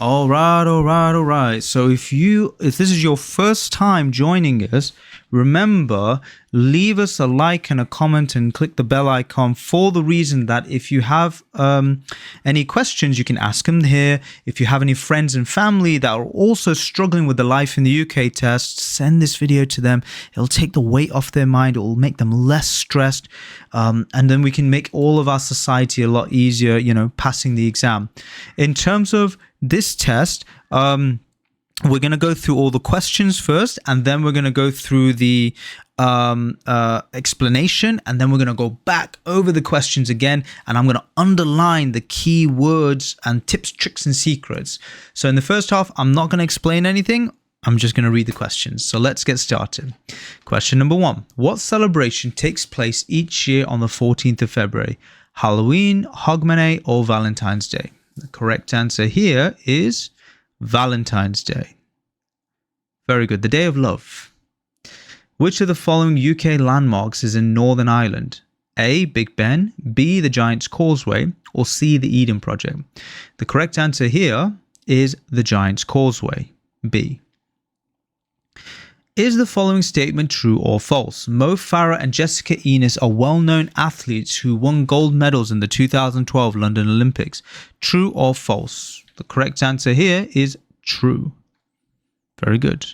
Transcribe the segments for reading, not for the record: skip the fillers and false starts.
All right, all right, all right. So if this is your first time joining us, remember, leave us a like and a comment and click the bell icon for the reason that if you have any questions, you can ask them here. If you have any friends and family that are also struggling with the Life in the UK test, send this video to them. It'll take the weight off their mind. It will make them less stressed. And then we can make all of our society a lot easier, passing the exam. In terms of this test, we're going to go through all the questions first, and then we're going to go through the explanation, and then we're going to go back over the questions again, and I'm going to underline the key words and tips, tricks, and secrets. So in the first half, I'm not going to explain anything. I'm just going to read the questions. So let's get started. Question number 1. What celebration takes place each year on the 14th of February? Halloween, Hogmanay, or Valentine's Day? The correct answer here is Valentine's Day. Very good. The Day of Love. Which of the following UK landmarks is in Northern Ireland? A. Big Ben, B. the Giant's Causeway, or C. the Eden Project? The correct answer here is the Giant's Causeway, B. Is the following statement true or false? Mo Farah and Jessica Enos are well-known athletes who won gold medals in the 2012 London Olympics. True or false? The correct answer here is true. Very good.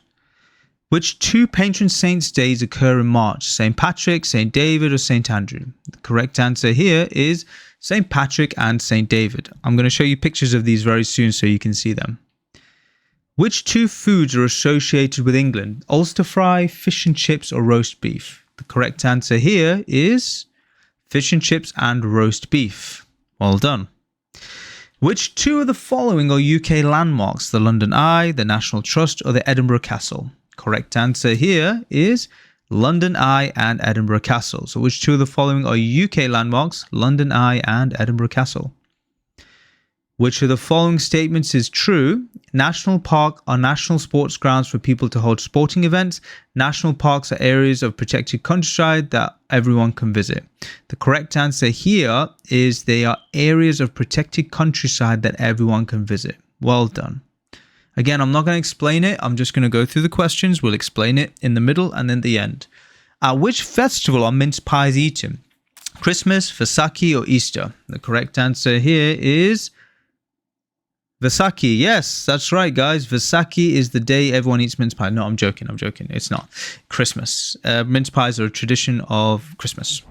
Which 2 patron saints' days occur in March? St. Patrick, St. David, or St. Andrew? The correct answer here is St. Patrick and St. David. I'm going to show you pictures of these very soon so you can see them. Which 2 foods are associated with England? Ulster fry, fish and chips, or roast beef? The correct answer here is fish and chips and roast beef. Well done. Which 2 of the following are UK landmarks? The London Eye, the National Trust, or the Edinburgh Castle? Correct answer here is London Eye and Edinburgh Castle. So which 2 of the following are UK landmarks? London Eye and Edinburgh Castle. Which of the following statements is true? National park are national sports grounds for people to hold sporting events. National parks are areas of protected countryside that everyone can visit. The correct answer here is they are areas of protected countryside that everyone can visit. Well done. Again, I'm not going to explain it. I'm just going to go through the questions. We'll explain it in the middle and then the end. At which festival are mince pies eaten? Christmas, Vaisakhi, or Easter? The correct answer here is Vaisakhi. Yes, that's right, guys. Vaisakhi is the day everyone eats mince pie. No, I'm joking. It's not. Christmas. Mince pies are a tradition of Christmas.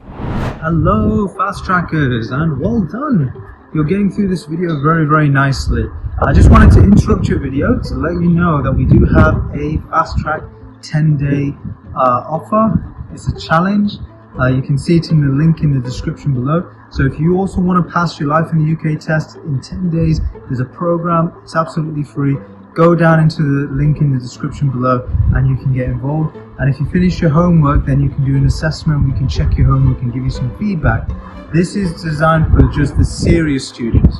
Hello, fast trackers, and well done. You're getting through this video very, very nicely. I just wanted to interrupt your video to let you know that we do have a fast track 10-day offer. It's a challenge. You can see it in the link in the description below. So if you also want to pass your Life in the UK test in 10 days, there's a program. It's absolutely free. Go down into the link in the description below and you can get involved. And if you finish your homework, then you can do an assessment. We can check your homework and give you some feedback. This is designed for just the serious students.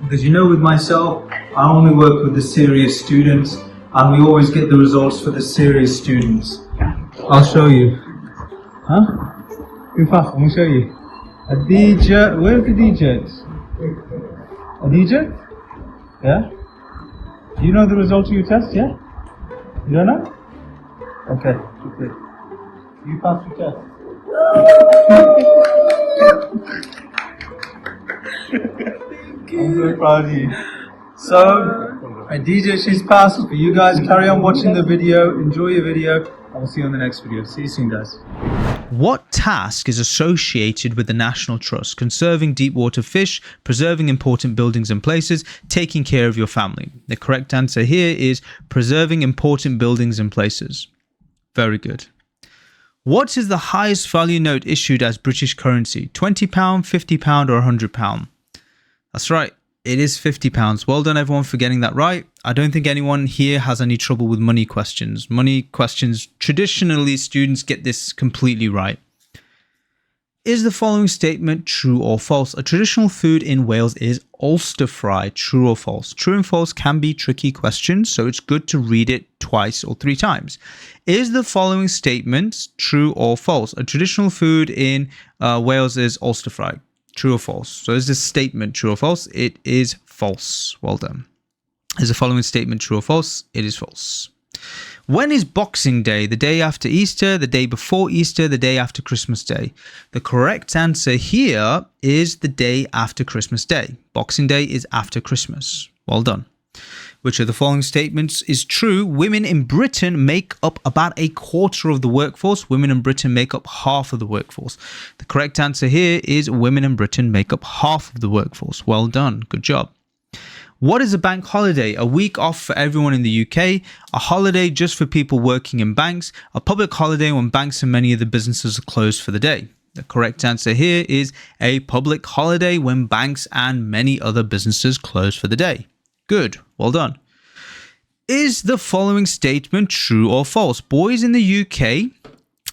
Because with myself, I only work with the serious students and we always get the results for the serious students. I'll show you. Huh? Too fast, I'm going to show you. Adija, where's the DJ? Adija? Yeah? Do you know the results of your test, yeah? You don't know? Okay, good. You passed your test. I'm so proud of you. So, Adija, she's passed. But you guys carry on watching the video, enjoy your video, and we'll see you on the next video. See you soon, guys. What task is associated with the National Trust? Conserving deep water fish, preserving important buildings and places, taking care of your family. The correct answer here is preserving important buildings and places. Very good. What is the highest value note issued as British currency? £20, £50, or £100? That's right. It is £50. Well done, everyone, for getting that right. I don't think anyone here has any trouble with money questions. Money questions, traditionally, students get this completely right. Is the following statement true or false? A traditional food in Wales is Ulster fry. True or false? True and false can be tricky questions, so it's good to read it twice or 3 times. Is the following statement true or false? A traditional food in Wales is Ulster fry. True or false? So is this statement true or false? It is false. Well done. Is the following statement true or false? It is false. When is Boxing Day? The day after Easter, the day before Easter, the day after Christmas Day? The correct answer here is the day after Christmas Day. Boxing Day is after Christmas. Well done. Which of the following statements is true? Women in Britain make up about a quarter of the workforce. Women in Britain make up half of the workforce. The correct answer here is women in Britain make up half of the workforce. Well done. Good job. What is a bank holiday? A week off for everyone in the UK, a holiday just for people working in banks, a public holiday when banks and many of the businesses are closed for the day. The correct answer here is a public holiday when banks and many other businesses close for the day. Good. Well done. Is the following statement true or false? Boys in the UK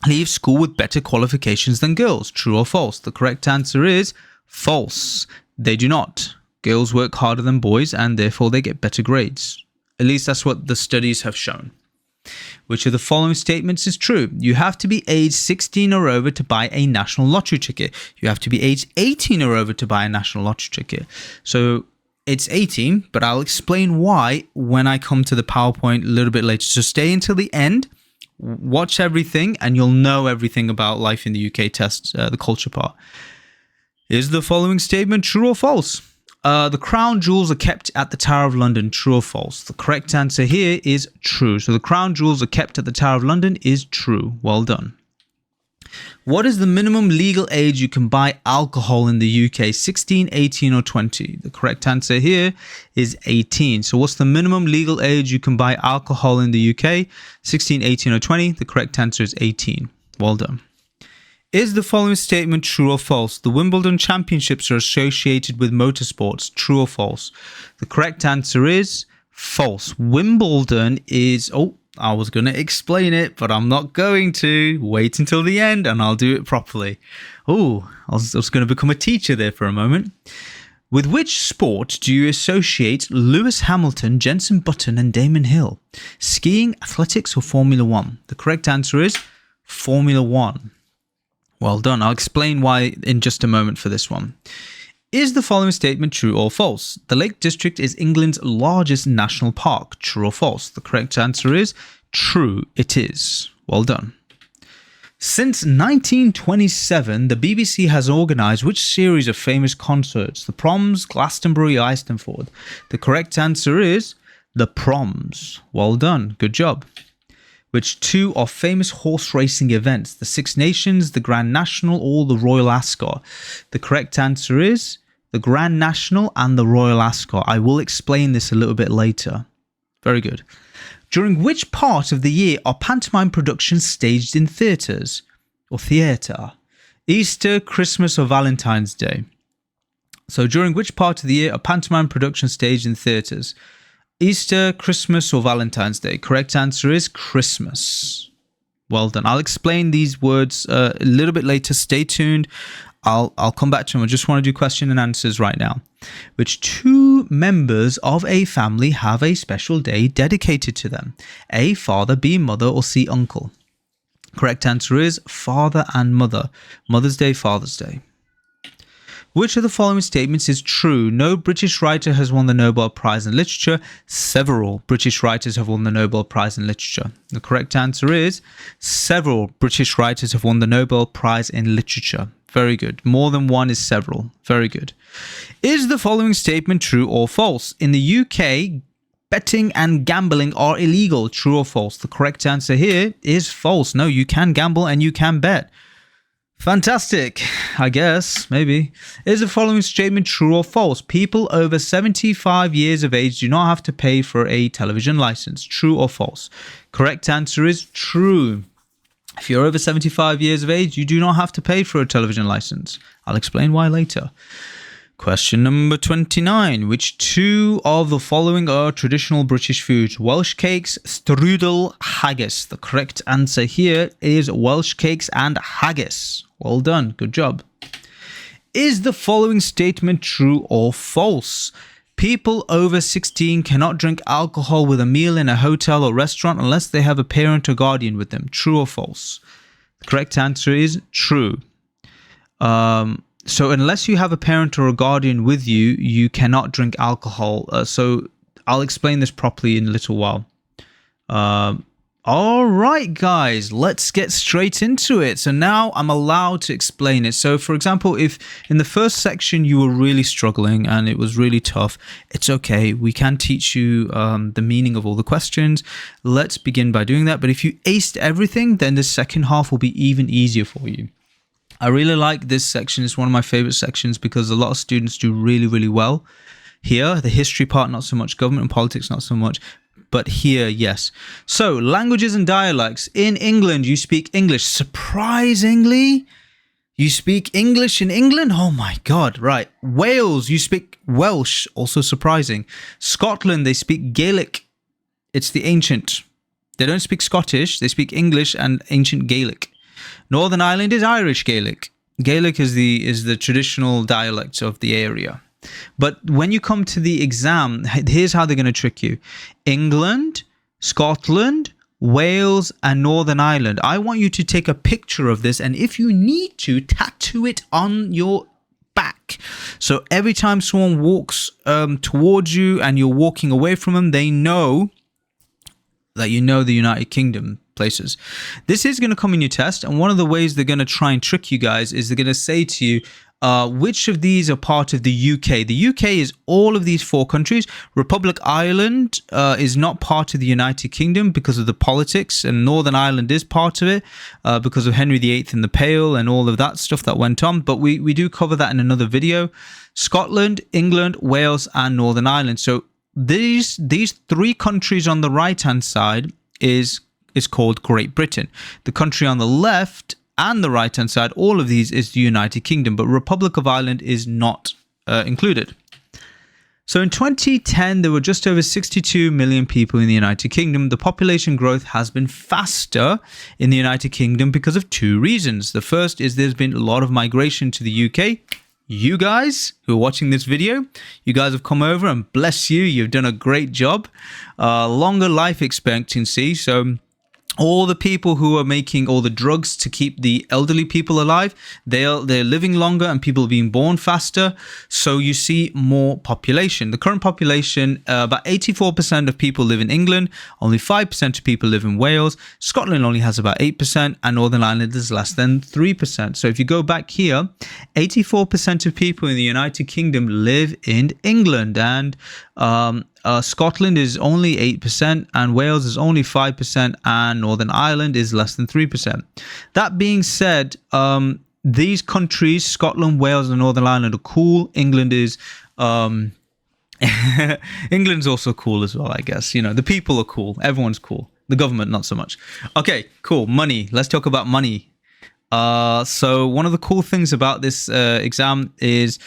leave school with better qualifications than girls. True or false? The correct answer is false. They do not. Girls work harder than boys and therefore they get better grades. At least that's what the studies have shown. Which of the following statements is true? You have to be aged 16 or over to buy a national lottery ticket. You have to be aged 18 or over to buy a national lottery ticket. So it's 18, but I'll explain why when I come to the PowerPoint a little bit later. So stay until the end, watch everything, and you'll know everything about life in the UK test, the culture part. Is the following statement true or false? The crown jewels are kept at the Tower of London. True or false? The correct answer here is true. So the crown jewels are kept at the Tower of London is true. Well done. What is the minimum legal age you can buy alcohol in the UK? 16, 18 or 20? The correct answer here is 18. So what's the minimum legal age you can buy alcohol in the UK? 16, 18 or 20? The correct answer is 18. Well done. Is the following statement true or false? The Wimbledon Championships are associated with motorsports. True or false? The correct answer is false. Wimbledon is... I was going to explain it, but I'm not going to. Wait until the end and I'll do it properly. I was going to become a teacher there for a moment. With which sport do you associate Lewis Hamilton, Jenson Button and Damon Hill? Skiing, athletics or Formula One? The correct answer is Formula One. Well done. I'll explain why in just a moment for this one. Is the following statement true or false? The Lake District is England's largest national park. True or false? The correct answer is true. It is. Well done. Since 1927, the BBC has organised which series of famous concerts? The Proms, Glastonbury, Islingford. The correct answer is the Proms. Well done. Good job. Which two are famous horse racing events? The Six Nations, the Grand National, or the Royal Ascot? The correct answer is the Grand National and the Royal Ascot. I will explain this a little bit later. Very good. During which part of the year are pantomime productions staged in theatres or theatre? Easter, Christmas, or Valentine's Day? So during which part of the year are pantomime productions staged in theatres? Easter, Christmas, or Valentine's Day? Correct answer is Christmas. Well done. I'll explain these words a little bit later. Stay tuned. I'll come back to them. I just want to do question and answers right now. Which two members of a family have a special day dedicated to them? A, father, B, mother, or C, uncle? Correct answer is father and mother. Mother's Day, Father's Day. Which of the following statements is true? No British writer has won the Nobel Prize in Literature. Several British writers have won the Nobel Prize in Literature. The correct answer is several British writers have won the Nobel Prize in Literature. Very good. More than one is several. Very good. Is the following statement true or false? In the UK, betting and gambling are illegal. True or false? The correct answer here is false. No, you can gamble and you can bet. Fantastic, I guess, maybe. Is the following statement true or false? People over 75 years of age do not have to pay for a television license. True or false? Correct answer is true. If you're over 75 years of age, you do not have to pay for a television license. I'll explain why later. Question number 29. Which two of the following are traditional British foods? Welsh cakes, strudel, haggis. The correct answer here is Welsh cakes and haggis. Well done. Good job. Is the following statement true or false? People over 16 cannot drink alcohol with a meal in a hotel or restaurant unless they have a parent or guardian with them. True or false? The correct answer is true. So unless you have a parent or a guardian with you, you cannot drink alcohol. So I'll explain this properly in a little while. All right, guys, let's get straight into it. So now I'm allowed to explain it. So, for example, if in the first section you were really struggling and it was really tough, it's okay. We can teach you the meaning of all the questions. Let's begin by doing that. But if you aced everything, then the second half will be even easier for you. I really like this section. It's one of my favorite sections because a lot of students do really, really well. Here, the history part, not so much. Government and politics, not so much. But here, yes. So, languages and dialects. In England, you speak English. Surprisingly, you speak English in England? Oh my God, right. Wales, you speak Welsh. Also surprising. Scotland, they speak Gaelic. It's the ancient. They don't speak Scottish. They speak English and ancient Gaelic. Northern Ireland is Irish Gaelic. Gaelic is the traditional dialect of the area. But when you come to the exam, here's how they're going to trick you. England, Scotland, Wales, and Northern Ireland. I want you to take a picture of this, and if you need to, tattoo it on your back. So every time someone walks towards you and you're walking away from them, they know that you know the United Kingdom places. This is going to come in your test, and one of the ways they're going to try and trick you guys is they're going to say to you, which of these are part of the UK? The UK is all of these 4 countries. Republic Ireland is not part of the United Kingdom because of the politics, and Northern Ireland is part of it because of Henry VIII and the Pale and all of that stuff that went on. But we do cover that in another video. Scotland, England, Wales, and Northern Ireland. So these 3 countries on the right-hand side is called Great Britain. The country on the left and the right-hand side, all of these is the United Kingdom, but Republic of Ireland is not included. So in 2010, there were just over 62 million people in the United Kingdom. The population growth has been faster in the United Kingdom because of 2 reasons. The first is there's been a lot of migration to the UK. You guys who are watching this video, you guys have come over, and bless you, you've done a great job. Longer life expectancy, so all the people who are making all the drugs to keep the elderly people alive, they're living longer and people are being born faster. So you see more population. The current population, about 84% of people live in England. Only 5% of people live in Wales. Scotland only has about 8%, and Northern Ireland is less than 3%. So if you go back here, 84% of people in the United Kingdom live in England, and Scotland is only 8%, and Wales is only 5%, and Northern Ireland is less than 3%. That being said, these countries, Scotland, Wales, and Northern Ireland, are cool. England is England's also cool as well, I guess. You know, the people are cool. Everyone's cool. The government, not so much. Okay, cool. Money. Let's talk about money. So one of the cool things about this exam is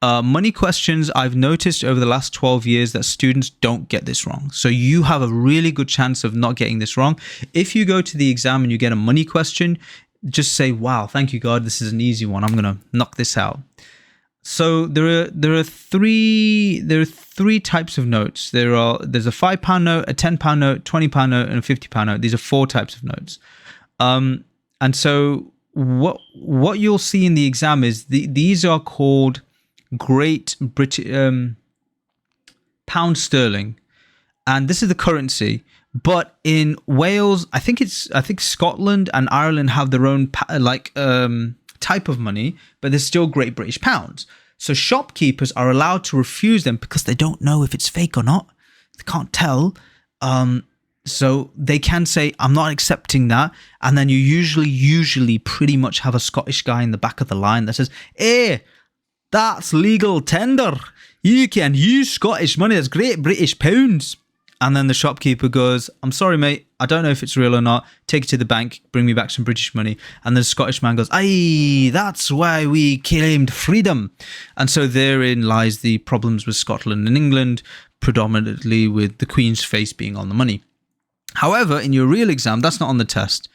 money questions. I've noticed over the last 12 years that students don't get this wrong. So you have a really good chance of not getting this wrong. If you go to the exam and you get a money question, just say, wow, thank you, God, this is an easy one. I'm going to knock this out. So there are three types of notes. There's a £5 note, a £10 note, £20 note, and a £50 note. These are 4 types of notes. And so what you'll see in the exam is these are called Great British pound sterling, and this is the currency. But in Wales, I think Scotland and Ireland have their own type of money, but they're still Great British pounds. So shopkeepers are allowed to refuse them because they don't know if it's fake or not. They can't tell. So they can say, I'm not accepting that. And then you usually pretty much have a Scottish guy in the back of the line that says, hey, that's legal tender. You can use Scottish money. That's Great British pounds. And then the shopkeeper goes, I'm sorry, mate. I don't know if it's real or not. Take it to the bank. Bring me back some British money. And the Scottish man goes, aye, that's why we claimed freedom. And so therein lies the problems with Scotland and England, predominantly with the Queen's face being on the money. However, in your real exam, that's not on the test.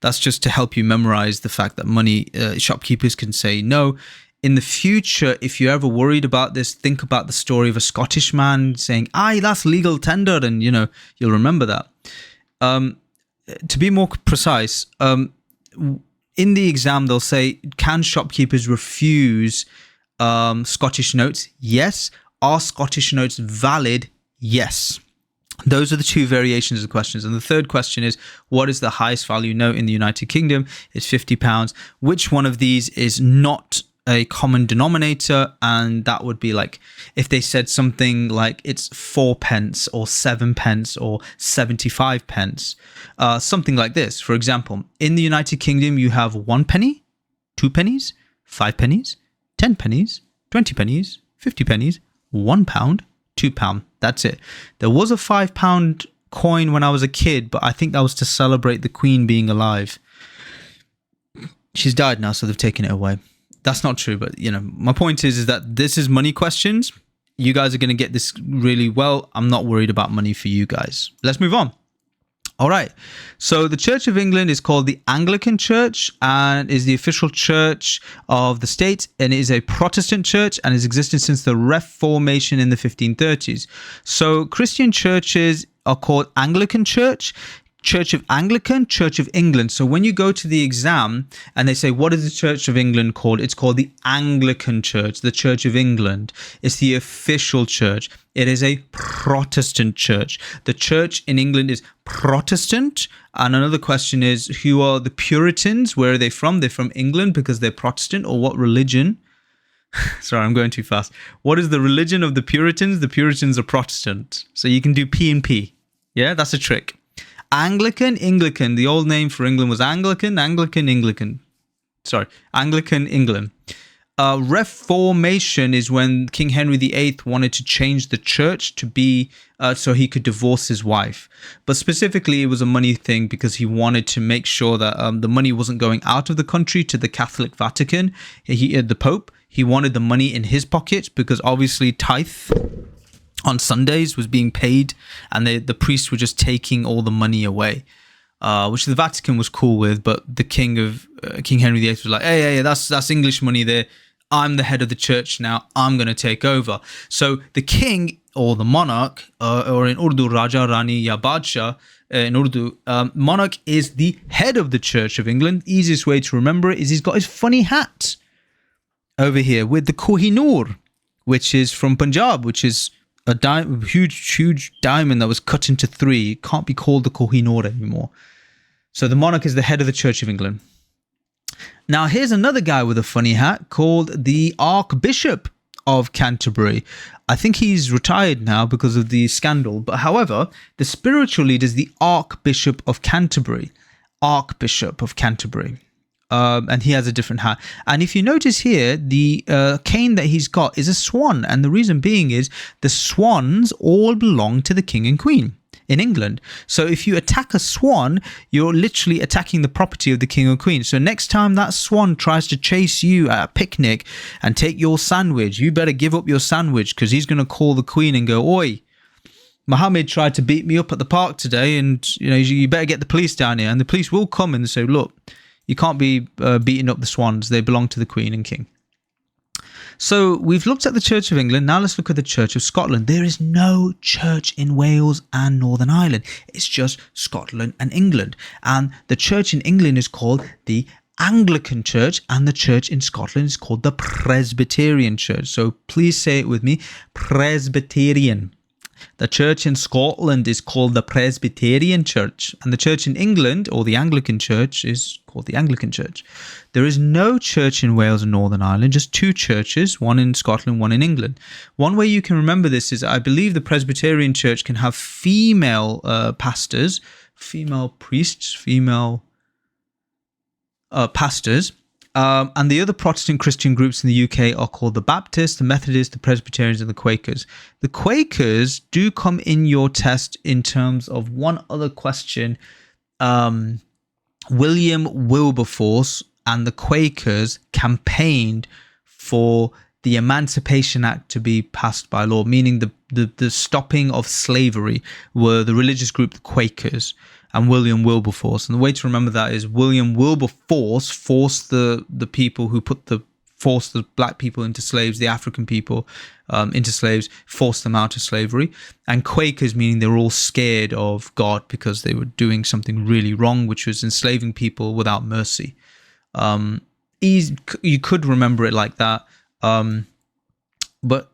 That's just to help you memorize the fact that money shopkeepers can say no. In the future, if you're ever worried about this, think about the story of a Scottish man saying, aye, that's legal tender. And, you'll remember that. To be more precise, in the exam, they'll say, can shopkeepers refuse Scottish notes? Yes. Are Scottish notes valid? Yes. Those are the two variations of the questions. And the third question is, what is the highest value note in the United Kingdom? It's £50. Which one of these is not a common denominator? And that would be like if they said something like it's 4 pence or 7 pence or 75 pence, something like this. For example, in the United Kingdom, you have 1 penny, 2 pennies, 5 pennies, 10 pennies, 20 pennies, 50 pennies, £1, £2. That's it. There was a £5 coin when I was a kid, but I think that was to celebrate the Queen being alive. She's died now, so they've taken it away. That's not true, but my point is that this is money questions. You guys are going to get this really well. I'm not worried about money for you guys. Let's move on. All right. So the Church of England is called the Anglican Church and is the official church of the state, and it is a Protestant church and has existed since the Reformation in the 1530s. So Christian churches are called Anglican Church, Church of Anglican, Church of England. So when you go to the exam and they say, what is the Church of England called? It's called the Anglican Church, the Church of England. It's the official church. It is a Protestant church. The church in England is Protestant. And another question is, who are the Puritans? Where are they from? They're from England because they're Protestant, or what religion? Sorry, I'm going too fast. What is the religion of the Puritans? The Puritans are Protestant. So you can do P and P. Yeah, that's a trick. Anglican, Anglican. The old name for England was Anglican, Anglican. Sorry, Anglican England. Reformation is when King Henry VIII wanted to change the church to be so he could divorce his wife. But specifically, it was a money thing because he wanted to make sure that the money wasn't going out of the country to the Catholic Vatican. The Pope, he wanted the money in his pocket because obviously tithe on Sundays was being paid, and the priests were just taking all the money away, which the Vatican was cool with. But the King Henry VIII was like, hey, that's English money there. I'm the head of the church now. I'm going to take over. So the king or the monarch, or in Urdu, Raja, Rani, ya Badshah, in Urdu, monarch is the head of the Church of England. Easiest way to remember it is he's got his funny hat over here with the Kohinoor, which is from Punjab, which is a huge diamond that was cut into 3. It can't be called the Kohinoor anymore. So the monarch is the head of the Church of England. Now here's another guy with a funny hat called the Archbishop of Canterbury. I think he's retired now because of the scandal. But however, the spiritual leader is the Archbishop of Canterbury. Archbishop of Canterbury. And he has a different hat. And if you notice here, the cane that he's got is a swan. And the reason being is the swans all belong to the king and queen in England. So if you attack a swan, you're literally attacking the property of the king or queen. So next time that swan tries to chase you at a picnic and take your sandwich, you better give up your sandwich, because he's going to call the queen and go, oi, Mohammed tried to beat me up at the park today, and you better get the police down here. And the police will come and say, look, you can't be beating up the swans. They belong to the Queen and King. So we've looked at the Church of England. Now let's look at the Church of Scotland. There is no church in Wales and Northern Ireland. It's just Scotland and England. And the church in England is called the Anglican Church, and the church in Scotland is called the Presbyterian Church. So please say it with me, Presbyterian. The church in Scotland is called the Presbyterian Church, and the church in England, or the Anglican Church, is called the Anglican Church. There is no church in Wales and Northern Ireland, just 2 churches, one in Scotland, one in England. One way you can remember this is I believe the Presbyterian Church can have female pastors, female priests, female pastors. And the other Protestant Christian groups in the UK are called the Baptists, the Methodists, the Presbyterians, and the Quakers. The Quakers do come in your test in terms of one other question. William Wilberforce and the Quakers campaigned for the Emancipation Act to be passed by law, meaning the stopping of slavery, were the religious group, the Quakers, and William Wilberforce. And the way to remember that is William Wilberforce forced the people who forced the black people into slaves, the African people into slaves, forced them out of slavery. And Quakers, meaning they were all scared of God because they were doing something really wrong, which was enslaving people without mercy. You could remember it like that. But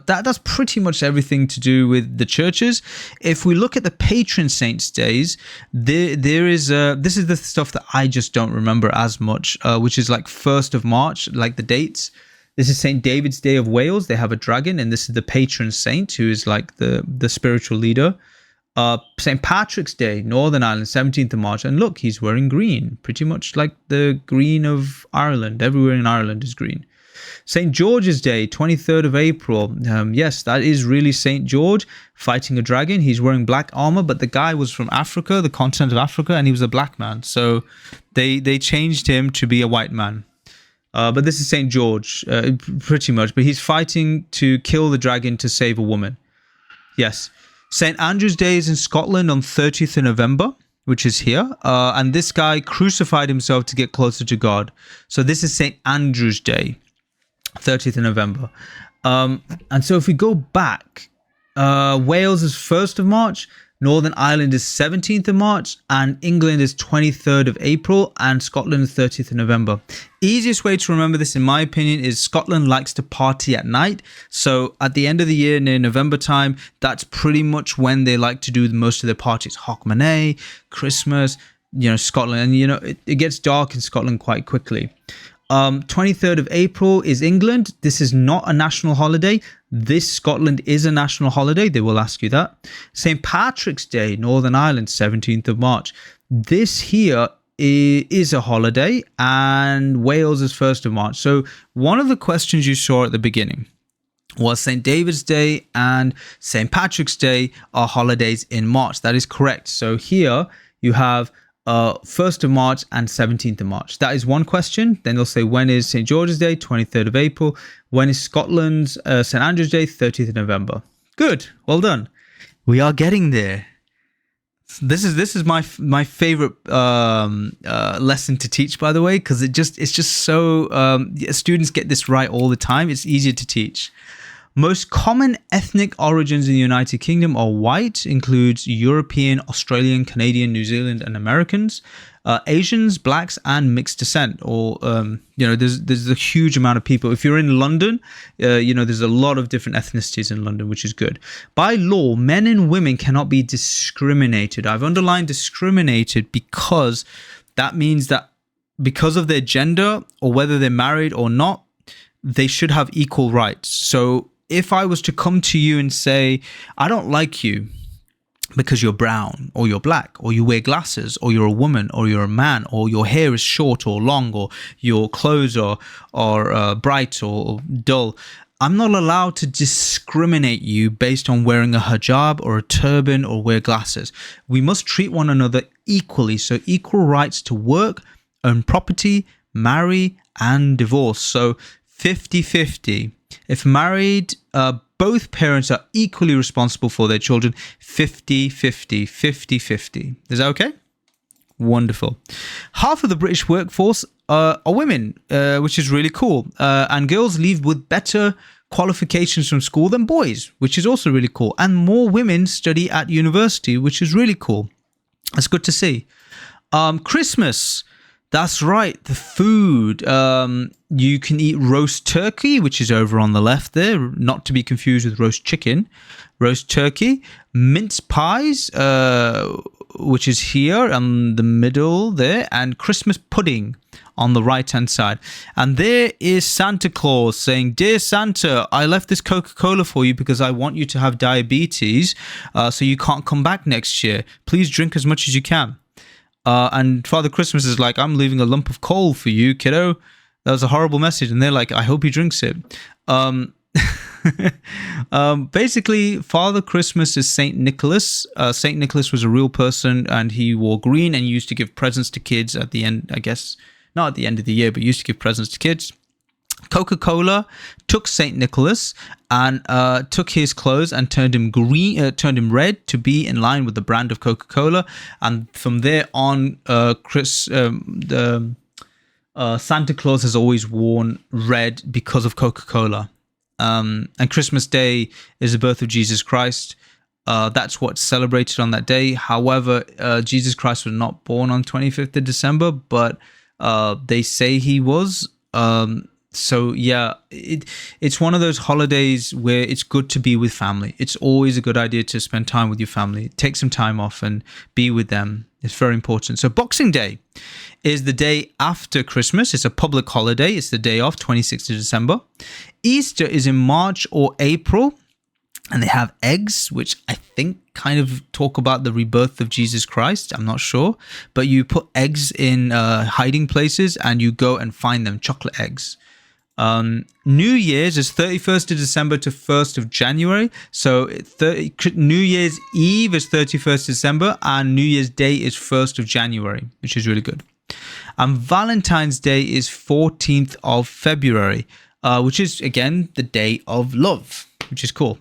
that's pretty much everything to do with the churches. If we look at the patron saints' days, there is this is the stuff that I just don't remember as much, which is like 1st of March, like the dates. This is St. David's Day of Wales. They have a dragon, and this is the patron saint, who is like the spiritual leader. St. Patrick's Day, Northern Ireland, 17th of March. And look, he's wearing green, pretty much like the green of Ireland. Everywhere in Ireland is green. St. George's Day, 23rd of April. Yes, that is really St. George fighting a dragon. He's wearing black armor, but the guy was from Africa, the continent of Africa, and he was a black man. So they changed him to be a white man. But this is St. George, pretty much. But he's fighting to kill the dragon to save a woman. Yes. St. Andrew's Day is in Scotland on 30th of November, which is here. And this guy crucified himself to get closer to God. So this is St. Andrew's Day, 30th of November. And so if we go back, Wales is 1st of March. Northern Ireland is 17th of March, and England is 23rd of April, and Scotland is 30th of November. Easiest way to remember this, in my opinion, is Scotland likes to party at night. So at the end of the year, near November time, that's pretty much when they like to do most of their parties. Hogmanay, Christmas, Scotland. And, it gets dark in Scotland quite quickly. 23rd of April is England. This is not a national holiday. This Scotland is a national holiday. They will ask you that. St. Patrick's Day, Northern Ireland, 17th of March. This here is a holiday, and Wales is 1st of March. So one of the questions you saw at the beginning was St. David's Day and St. Patrick's Day are holidays in March. That is correct. So here you have 1st of March and 17th of March. That is one question. Then they'll say, when is St. George's Day? 23rd of April. When is Scotland's St. Andrew's Day? 30th of November. Good. Well done. We are getting there. This is my favorite lesson to teach, by the way, because it's just so students get this right all the time. It's easier to teach. Most common ethnic origins in the United Kingdom are white, includes European, Australian, Canadian, New Zealand, and Americans, Asians, blacks, and mixed descent. Or there's a huge amount of people. If you're in London, there's a lot of different ethnicities in London, which is good. By law, men and women cannot be discriminated. I've underlined discriminated because that means that because of their gender or whether they're married or not, they should have equal rights. So if I was to come to you and say, I don't like you because you're brown or you're black or you wear glasses or you're a woman or you're a man or your hair is short or long or your clothes are bright or dull, I'm not allowed to discriminate you based on wearing a hijab or a turban or wear glasses. We must treat one another equally. So equal rights to work, own property, marry, and divorce. So 50-50. If married, both parents are equally responsible for their children. 50-50, 50-50. Is that okay? Wonderful. Half of the British workforce are women, which is really cool. And girls leave with better qualifications from school than boys, which is also really cool. And more women study at university, which is really cool. That's good to see. Christmas. That's right, the food. You can eat roast turkey, which is over on the left there, not to be confused with roast chicken. Roast turkey, mince pies, which is here in the middle there, and Christmas pudding on the right-hand side. And there is Santa Claus saying, "Dear Santa, I left this Coca-Cola for you because I want you to have diabetes, so you can't come back next year. Please drink as much as you can." And Father Christmas is like, "I'm leaving a lump of coal for you, kiddo. That was a horrible message." And they're like, "I hope he drinks it." Basically, Father Christmas is Saint Nicholas. Saint Nicholas was a real person, and he wore green and used to give presents to kids at the end, I guess, not at the end of the year, but used to give presents to kids. Coca-Cola took Saint Nicholas and took his clothes and turned him red to be in line with the brand of Coca-Cola. And from there on, Santa Claus has always worn red because of Coca-Cola. And Christmas Day is the birth of Jesus Christ. That's what's celebrated on that day. However, Jesus Christ was not born on 25th of December, but they say he was. So yeah, it's one of those holidays where it's good to be with family. It's always a good idea to spend time with your family. Take some time off and be with them. It's very important. So Boxing Day is the day after Christmas. It's a public holiday. It's the day off, 26th of December. Easter is in March or April. And they have eggs, which I think kind of talk about the rebirth of Jesus Christ. I'm not sure. But you put eggs in hiding places and you go and find them, chocolate eggs. New Year's is 31st of December to 1st of January. So New Year's Eve is 31st December and New Year's Day is 1st of January, which is really good. And Valentine's Day is 14th of February, which is, again, the day of love, which is cool.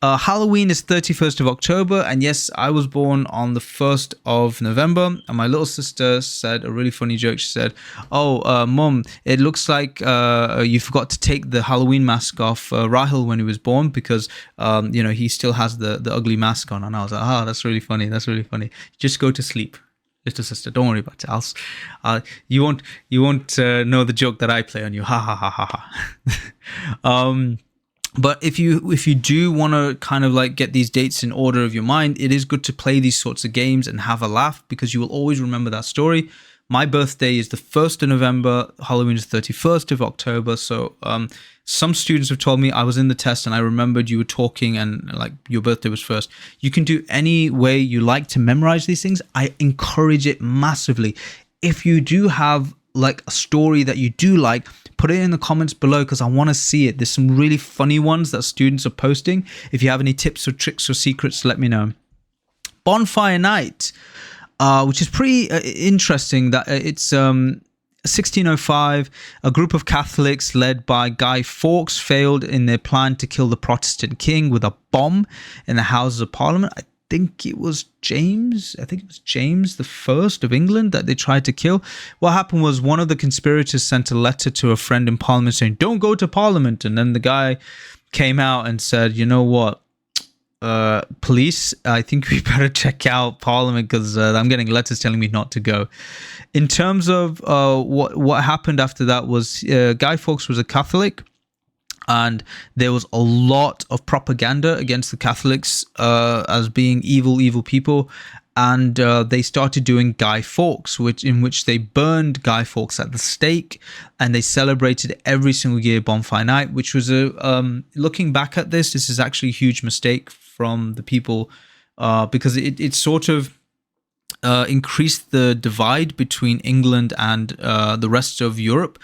Halloween is 31st of October, and yes, I was born on the 1st of November, and my little sister said a really funny joke. She said, Mum, it looks like you forgot to take the Halloween mask off Rahil when he was born because, he still has the ugly mask on. And I was like, that's really funny. That's really funny. Just go to sleep, little sister. Don't worry about it. You won't know the joke that I play on you. Ha, ha, ha, ha, ha. But if you do want to kind of like get these dates in order of your mind, it is good to play these sorts of games and have a laugh because you will always remember that story. My birthday is the 1st of November. Halloween is 31st of October. So some students have told me I was in the test and I remembered you were talking and like your birthday was first. You can do any way you like to memorize these things. I encourage it massively. If you do have like a story that you do like, put it in the comments below because I want to see it. There's some really funny ones that students are posting. If you have any tips or tricks or secrets, let me know. Bonfire Night, which is pretty interesting. That it's 1605. A group of Catholics led by Guy Fawkes failed in their plan to kill the Protestant king with a bomb in the Houses of Parliament. I think it was James the First of England that they tried to kill. What happened was one of the conspirators sent a letter to a friend in Parliament saying, don't go to Parliament. And then the guy came out and said, you know what, police, I think we better check out Parliament because I'm getting letters telling me not to go. In terms of what happened after that was Guy Fawkes was a Catholic. And there was a lot of propaganda against the Catholics as being evil people. And they started doing Guy Fawkes, in which they burned Guy Fawkes at the stake. And they celebrated every single year Bonfire Night, which was looking back at this is actually a huge mistake from the people because it sort of increased the divide between England and the rest of Europe.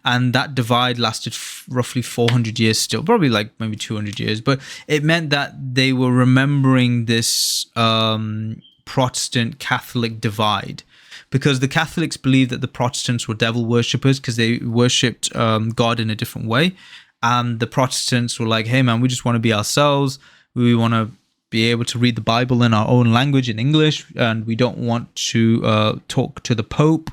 And that divide lasted roughly 400 years still, probably like maybe 200 years. But it meant that they were remembering this Protestant Catholic divide because the Catholics believed that the Protestants were devil worshippers because they worshipped God in a different way. And the Protestants were like, hey, man, we just want to be ourselves. We want to be able to read the Bible in our own language in English. And we don't want to talk to the Pope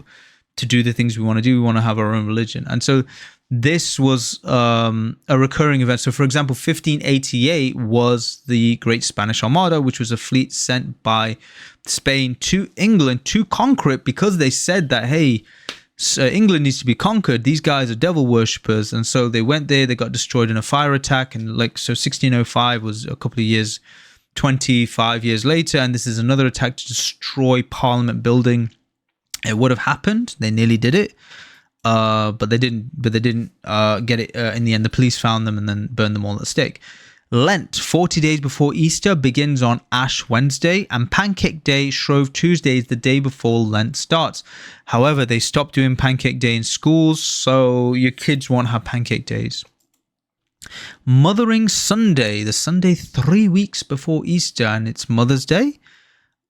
to do the things we want to do. We want to have our own religion. And so this was a recurring event. So, for example, 1588 was the Great Spanish Armada, which was a fleet sent by Spain to England to conquer it because they said that, hey, England needs to be conquered. These guys are devil worshippers. And so they went there. They got destroyed in a fire attack. And so 1605 was a couple of years, 25 years later. And this is another attack to destroy Parliament building. It would have happened. They nearly did it, but they didn't. But they didn't get it in the end. The police found them and then burned them all at the stake. Lent, 40 days before Easter, begins on Ash Wednesday, and Pancake Day, Shrove Tuesday, is the day before Lent starts. However, they stopped doing Pancake Day in schools, so your kids won't have Pancake Days. Mothering Sunday, the Sunday 3 weeks before Easter, and it's Mother's Day.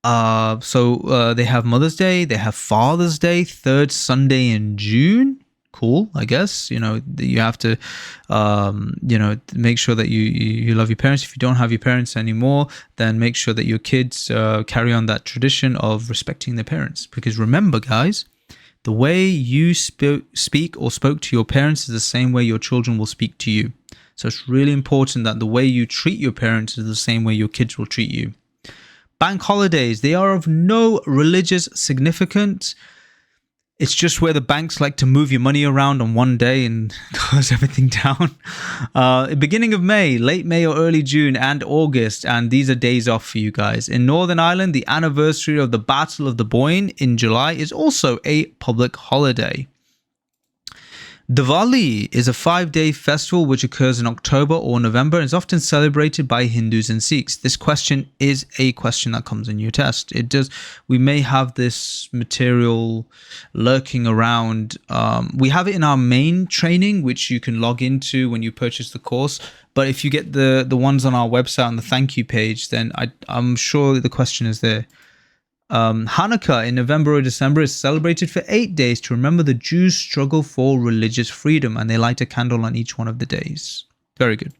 So they have Mother's Day, they have Father's Day, third Sunday in June. Cool, I guess. You have to, make sure that you love your parents. If you don't have your parents anymore, then make sure that your kids carry on that tradition of respecting their parents. Because remember, guys, the way you speak or spoke to your parents is the same way your children will speak to you. So it's really important that the way you treat your parents is the same way your kids will treat you. Bank holidays, they are of no religious significance. It's just where the banks like to move your money around on one day and close everything down. Beginning of May, late May or early June, and August, and these are days off for you guys. In Northern Ireland, the anniversary of the Battle of the Boyne in July is also a public holiday. Diwali is a 5-day festival which occurs in October or November and is often celebrated by Hindus and Sikhs. This question is a question that comes in your test. We may have this material lurking around. We have it in our main training, which you can log into when you purchase the course. But if you get the ones on our website on the thank you page, then I'm sure the question is there. Hanukkah in November or December is celebrated for 8 days to remember the Jews' struggle for religious freedom, and they light a candle on each one of the days. Very good.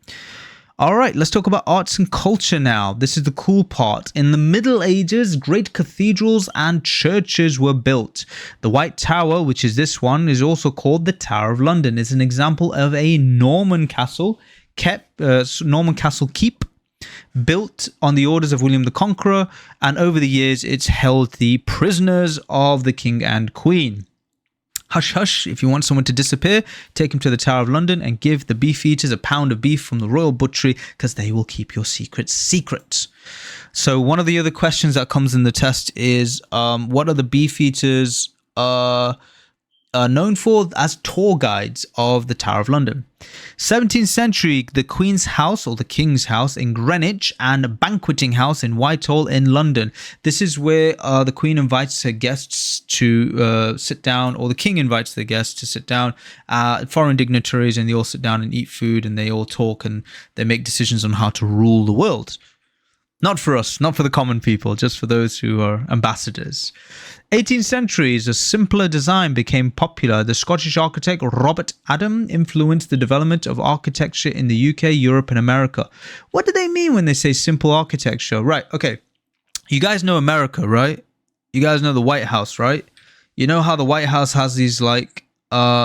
All right, let's talk about arts and culture now. This is the cool part. In the Middle Ages, great cathedrals and churches were built. The White Tower, which is this one, is also called the Tower of London. It's an example of a Norman castle keep, built on the orders of William the Conqueror, and over the years it's held the prisoners of the king and queen. Hush hush, if you want someone to disappear, take him to the Tower of London and give the beef eaters a pound of beef from the royal butchery, because they will keep your secrets secret. So one of the other questions that comes in the test is what are the beef eaters known for as tour guides of the Tower of London? 17th century, the Queen's House or the King's House in Greenwich and Banqueting House in Whitehall in London. This is where the Queen invites her guests to sit down, or the King invites the guests to sit down, foreign dignitaries, and they all sit down and eat food, and they all talk and they make decisions on how to rule the world. Not for us, not for the common people, just for those who are ambassadors. 18th century, a simpler design became popular. The Scottish architect Robert Adam influenced the development of architecture in the UK, Europe, and America. What do they mean when they say simple architecture? Right, okay. You guys know America, right? You guys know the White House, right? You know how the White House has these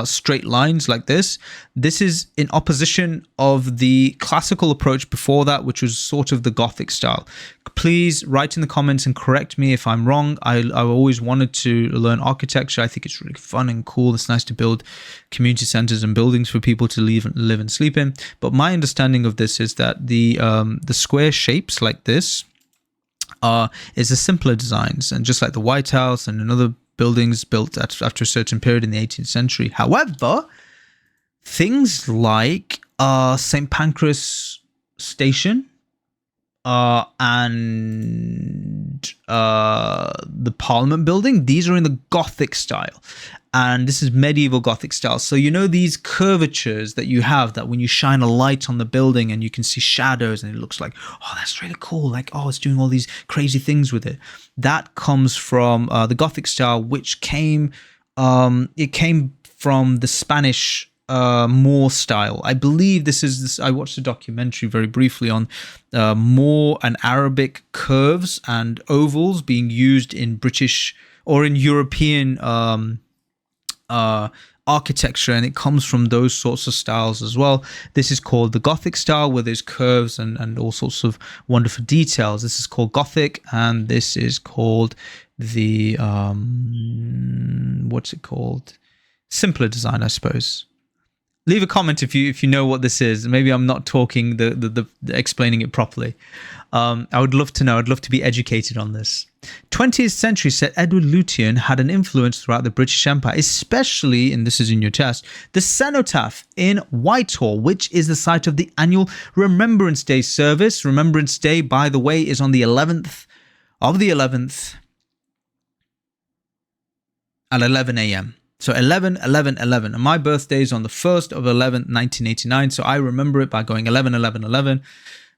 straight lines like this? This is in opposition of the classical approach before that, which was sort of the Gothic style. Please write in the comments and correct me if I'm wrong. I always wanted to learn architecture. I think it's really fun and cool. It's nice to build community centers and buildings for people to live and sleep in. But my understanding of this is that the square shapes like this is the simpler designs, and just like the White House and another buildings built after a certain period in the 18th century. However, things like St. Pancras Station and the Parliament Building, these are in the Gothic style. And this is medieval Gothic style. So you know these curvatures that you have, that when you shine a light on the building and you can see shadows and it looks like, oh, that's really cool. Like, oh, it's doing all these crazy things with it. That comes from the Gothic style, which came from the Spanish Moor style. I believe this is this. I watched a documentary very briefly on Moor and Arabic curves and ovals being used in British or in European architecture, and it comes from those sorts of styles as well. This is called the Gothic style, where there's curves and all sorts of wonderful details. This is called Gothic, and this is called the what's it called? Simpler design, I suppose. Leave a comment if you know what this is. Maybe I'm not talking the explaining it properly. I would love to know. I'd love to be educated on this. 20th century, said Edward Lutyens, had an influence throughout the British Empire, especially, and this is in your test, the Cenotaph in Whitehall, which is the site of the annual Remembrance Day service. Remembrance Day, by the way, is on the 11th of the 11th at 11 a.m. So 11/11/11, and my birthday is on the 1st of 11th, 1989. So I remember it by going 11/11/11.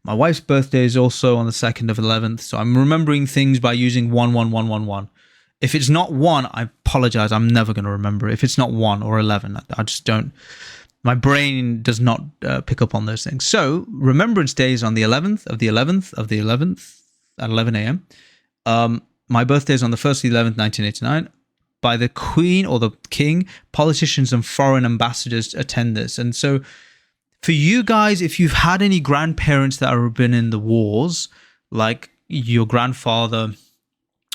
My wife's birthday is also on the 2nd of 11th. So I'm remembering things by using 11111. If it's not 1, I apologize. I'm never going to remember it. If it's not 1 or 11, I just don't. My brain does not pick up on those things. So Remembrance Day is on the 11th of the 11th of the 11th at 11 a.m. My birthday is on the 1st of the 11th, 1989. By the Queen or the King, politicians and foreign ambassadors attend this. And so for you guys, if you've had any grandparents that have been in the wars, like your grandfather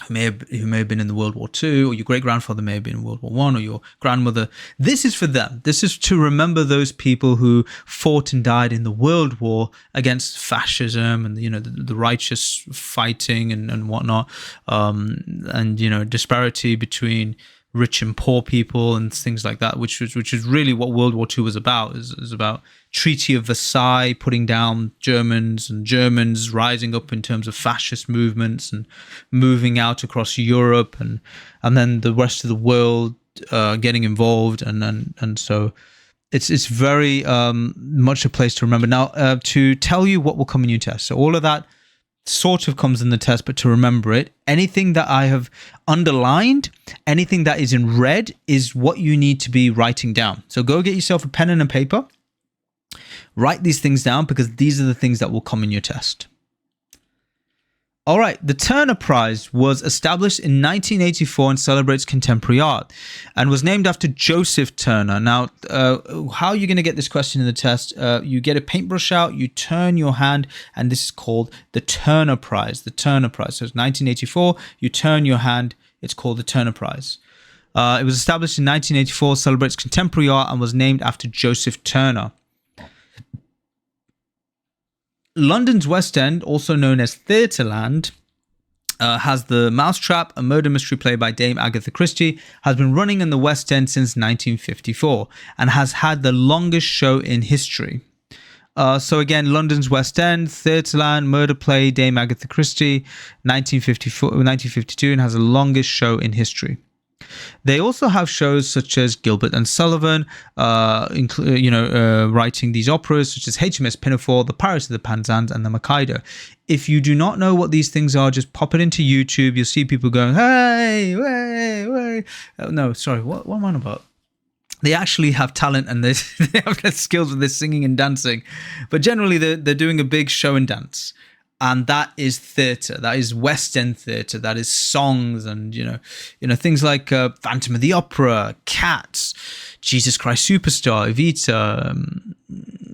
who may have been in the World War II, or your great grandfather may have been in World War One, or your grandmother. This is for them. This is to remember those people who fought and died in the World War against fascism and the righteous fighting and whatnot, and disparity between rich and poor people and things like that, which is really what World War II was about. Is about Treaty of Versailles, putting down Germans, and Germans rising up in terms of fascist movements and moving out across Europe, and then the rest of the world getting involved, and so it's very much a place to remember. Now, to tell you what will come in your test, so all of that sort of comes in the test, but to remember it, anything that I have underlined, anything that is in red is what you need to be writing down. So go get yourself a pen and a paper, write these things down, because these are the things that will come in your test. All right, the Turner Prize was established in 1984 and celebrates contemporary art, and was named after Joseph Turner. Now, how are you going to get this question in the test? You get a paintbrush out, you turn your hand, and this is called the Turner Prize. The Turner Prize. So it's 1984, you turn your hand, it's called the Turner Prize. It was established in 1984, celebrates contemporary art, and was named after Joseph Turner. London's West End, also known as Theatreland, has the Mousetrap, a murder mystery play by Dame Agatha Christie, has been running in the West End since 1954 and has had the longest show in history. So again, London's West End, Theatreland, murder play, Dame Agatha Christie, 1952, and has the longest show in history. They also have shows such as Gilbert and Sullivan, writing these operas such as HMS Pinafore, The Pirates of the Penzance, and The Mikado. If you do not know what these things are, just pop it into YouTube. You'll see people going, hey, way, way. No, sorry, what am I on about? They actually have talent and they have their skills with this singing and dancing. But generally, they're doing a big show and dance. And that is theatre. That is West End theatre. That is songs and things like Phantom of the Opera, Cats, Jesus Christ Superstar, Evita,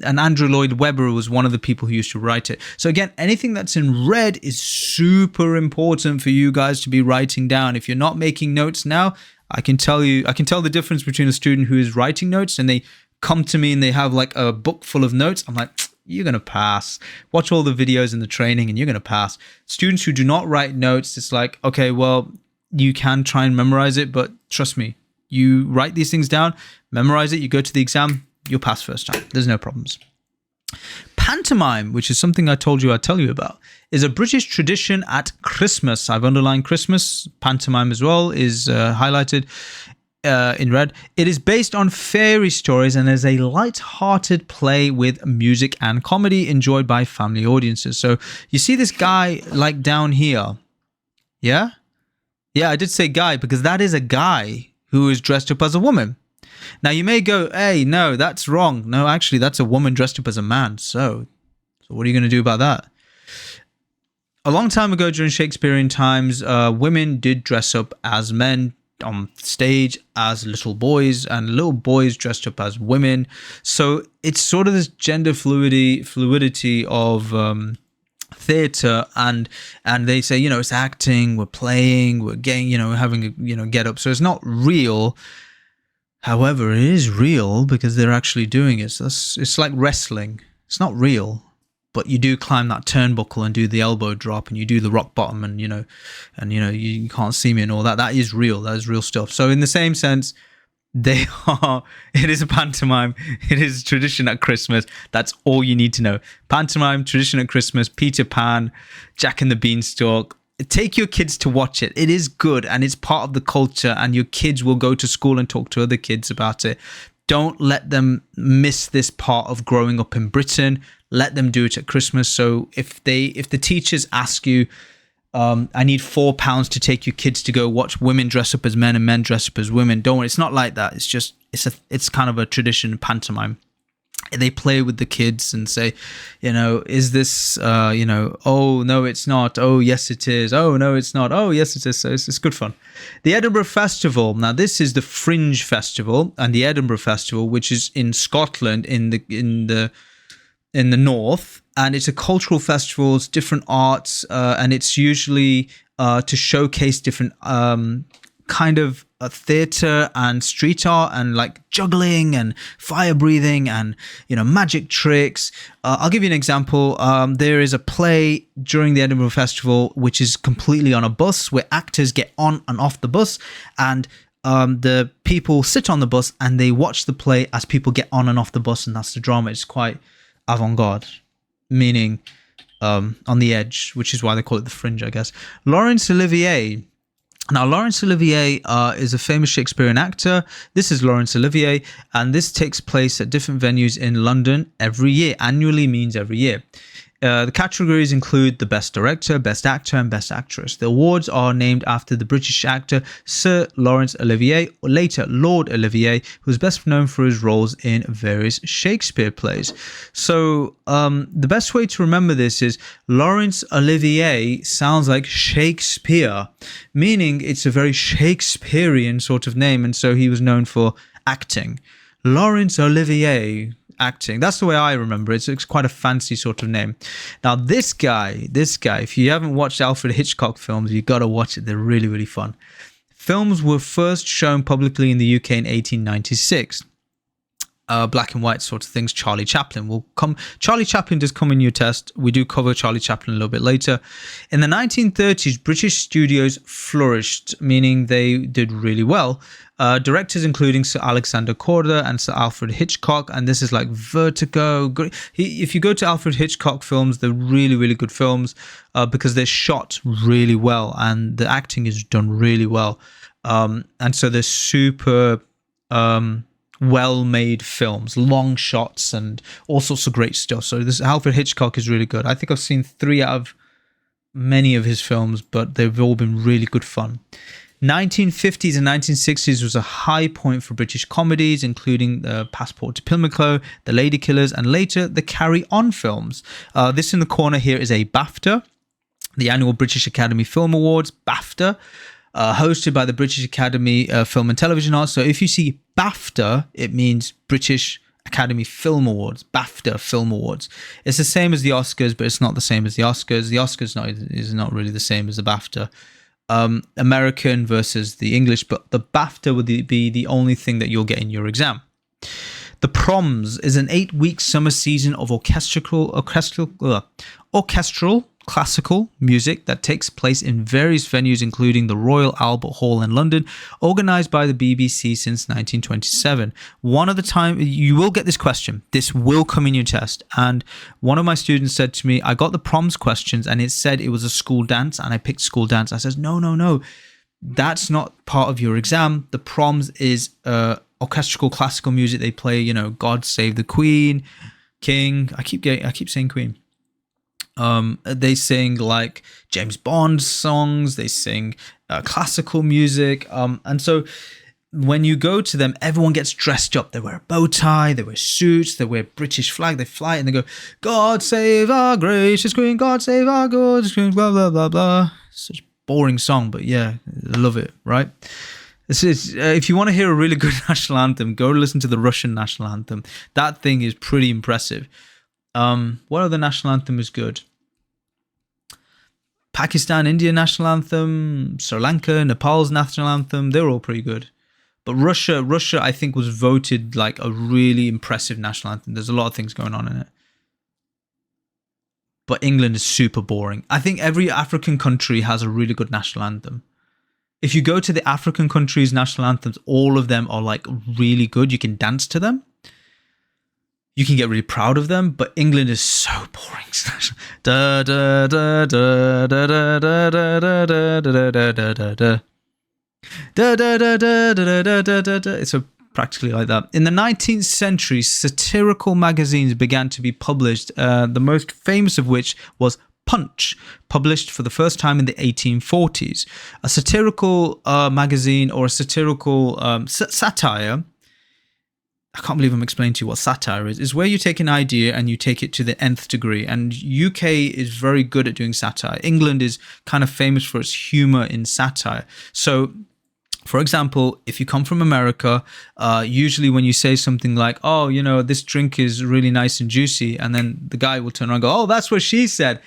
and Andrew Lloyd Webber was one of the people who used to write it. So again, anything that's in red is super important for you guys to be writing down. If you're not making notes now, I can tell the difference between a student who is writing notes and they come to me and they have like a book full of notes. I'm like, you're going to pass. Watch all the videos and the training and you're going to pass. Students who do not write notes, it's like, okay, well, you can try and memorize it, but trust me, you write these things down, memorize it, you go to the exam, you'll pass first time. There's no problems. Pantomime, which is something I told you I'd tell you about, is a British tradition at Christmas. I've underlined Christmas. Pantomime as well is highlighted in red. It is based on fairy stories and is a light-hearted play with music and comedy enjoyed by family audiences. So you see this guy like down here. Yeah? Yeah, I did say guy because that is a guy who is dressed up as a woman. Now you may go, hey, no, that's wrong. No, actually, that's a woman dressed up as a man. So what are you going to do about that? A long time ago during Shakespearean times, women did dress up as men on stage as little boys, and little boys dressed up as women. So it's sort of this gender fluidity of theatre, and they say, it's acting, we're playing, we're getting, having a get up. So it's not real. However, it is real because they're actually doing it. So it's like wrestling. It's not real, but you do climb that turnbuckle and do the elbow drop and you do the rock bottom and, you can't see me and all that. That is real. That is real stuff. So in the same sense, it is a pantomime. It is tradition at Christmas. That's all you need to know. Pantomime, tradition at Christmas, Peter Pan, Jack and the Beanstalk. Take your kids to watch it. It is good and it's part of the culture, and your kids will go to school and talk to other kids about it. Don't let them miss this part of growing up in Britain. Let them do it at Christmas. So if the teachers ask you, I need £4 to take your kids to go watch women dress up as men and men dress up as women, don't worry. It's not like that. It's just, it's kind of a tradition, pantomime. They play with the kids and say, is this, oh, no, it's not. Oh, yes, it is. Oh, no, it's not. Oh, yes, it is. So it's good fun. The Edinburgh Festival. Now, this is the Fringe Festival and the Edinburgh Festival, which is in Scotland in the north. And it's a cultural festival. It's different arts. And it's usually to showcase different kind of theater and street art and like juggling and fire breathing and magic tricks. I'll give you an example. There is a play during the Edinburgh Festival which is completely on a bus where actors get on and off the bus, and the people sit on the bus and they watch the play as people get on and off the bus, and that's the drama. It's quite avant-garde, meaning on the edge, which is why they call it the fringe, I guess. Laurence Olivier. Now, Laurence Olivier is a famous Shakespearean actor. This is Laurence Olivier, and this takes place at different venues in London every year. Annually means every year. The categories include the Best Director, Best Actor, and Best Actress. The awards are named after the British actor Sir Laurence Olivier, or later Lord Olivier, who is best known for his roles in various Shakespeare plays. So the best way to remember this is Laurence Olivier sounds like Shakespeare, meaning it's a very Shakespearean sort of name, and so he was known for acting. Laurence Olivier. Acting. That's the way I remember it. It's quite a fancy sort of name. Now, this guy, if you haven't watched Alfred Hitchcock films, you got to watch it. They're really, really fun. Films were first shown publicly in the UK in 1896. Black and white sort of things. Charlie Chaplin will come. Charlie Chaplin does come in your test. We do cover Charlie Chaplin a little bit later. In the 1930s, British studios flourished, meaning they did really well. Directors including Sir Alexander Korda and Sir Alfred Hitchcock, and this is like Vertigo. If you go to Alfred Hitchcock films, they're really, really good films because they're shot really well and the acting is done really well. And so they're super well-made films, long shots and all sorts of great stuff. So this Alfred Hitchcock is really good. I think I've seen 3 out of many of his films, but they've all been really good fun. 1950s and 1960s was a high point for British comedies, including the Passport to Pimlico, The Lady Killers, and later the Carry On films. This in the corner here is a BAFTA, the annual British Academy Film Awards, BAFTA, hosted by the British Academy Film and Television Arts. So if you see BAFTA, it means British Academy Film Awards, BAFTA Film Awards. It's the same as the Oscars, but it's not the same as the Oscars. The Oscars is not really the same as the BAFTA. American versus the English, but the BAFTA would be the only thing that you'll get in your exam. The Proms is an 8-week summer season of orchestral classical music that takes place in various venues, including the Royal Albert Hall in London, organised by the BBC since 1927. One of the time, you will get this question. This will come in your test. And one of my students said to me, I got the Proms questions and it said it was a school dance, and I picked school dance. I said, no. That's not part of your exam. The Proms is orchestral classical music. They play, God Save the Queen, King. I keep saying Queen. They sing like James Bond songs, they sing classical music, and so when you go to them, everyone gets dressed up. They wear a bow tie, they wear suits, they wear British flag, they fly and they go, God save our gracious Queen, God save our gorgeous Queen, blah blah blah blah. Such a boring song, but yeah, I love it, right? This is if you want to hear a really good national anthem, go listen to the Russian national anthem. That thing is pretty impressive. What other national anthem is good? Pakistan, India national anthem, Sri Lanka, Nepal's national anthem, they're all pretty good. But Russia, I think, was voted like a really impressive national anthem. There's a lot of things going on in it. But England is super boring. I think every African country has a really good national anthem. If you go to the African countries' national anthems, all of them are like really good. You can dance to them. You can get really proud of them, but England is so boring. Da da da da da da da da da da da da da da da. Da da da da da da da da da. It's practically like that. In the 19th century, satirical magazines began to be published. The most famous of which was Punch, published for the first time in the 1840s. A satirical magazine or a satirical satire. I can't believe I'm explaining to you what satire is where you take an idea and you take it to the nth degree. And UK is very good at doing satire. England is kind of famous for its humor in satire. So, for example, if you come from America, usually when you say something like, oh, this drink is really nice and juicy, and then the guy will turn around and go, oh, that's what she said.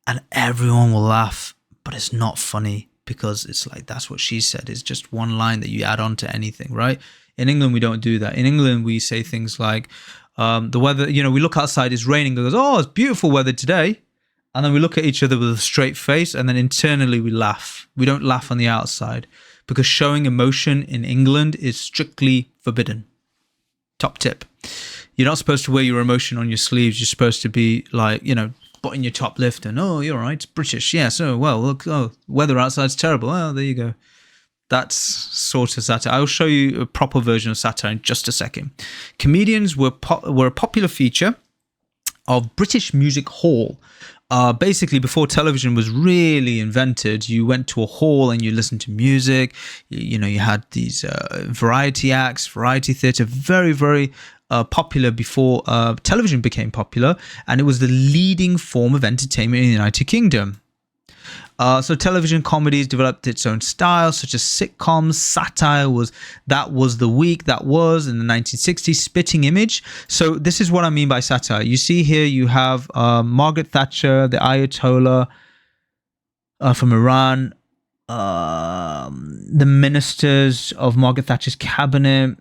And everyone will laugh but it's not funny because it's like, that's what she said. It's just one line that you add on to anything, right? In England, we don't do that. In England, we say things like, the weather, we look outside, it's raining. It goes, oh, it's beautiful weather today. And then we look at each other with a straight face, and then internally we laugh. We don't laugh on the outside because showing emotion in England is strictly forbidden. Top tip. You're not supposed to wear your emotion on your sleeves. You're supposed to be like, button your top lift and, oh, you're all right, it's British. Yeah, so, well, look, oh, weather outside's terrible. Oh, there you go. That's sort of satire. I'll show you a proper version of satire in just a second. Comedians were a popular feature of British Music Hall. Basically, before television was really invented, you went to a hall and you listened to music. You had these variety acts, variety theatre, very, very popular before television became popular. And it was the leading form of entertainment in the United Kingdom. So television comedies developed its own style, such as sitcoms. Satire was the week that was in the 1960s. Spitting image. So this is what I mean by satire. You see here you have Margaret Thatcher, the Ayatollah from Iran, the ministers of Margaret Thatcher's cabinet.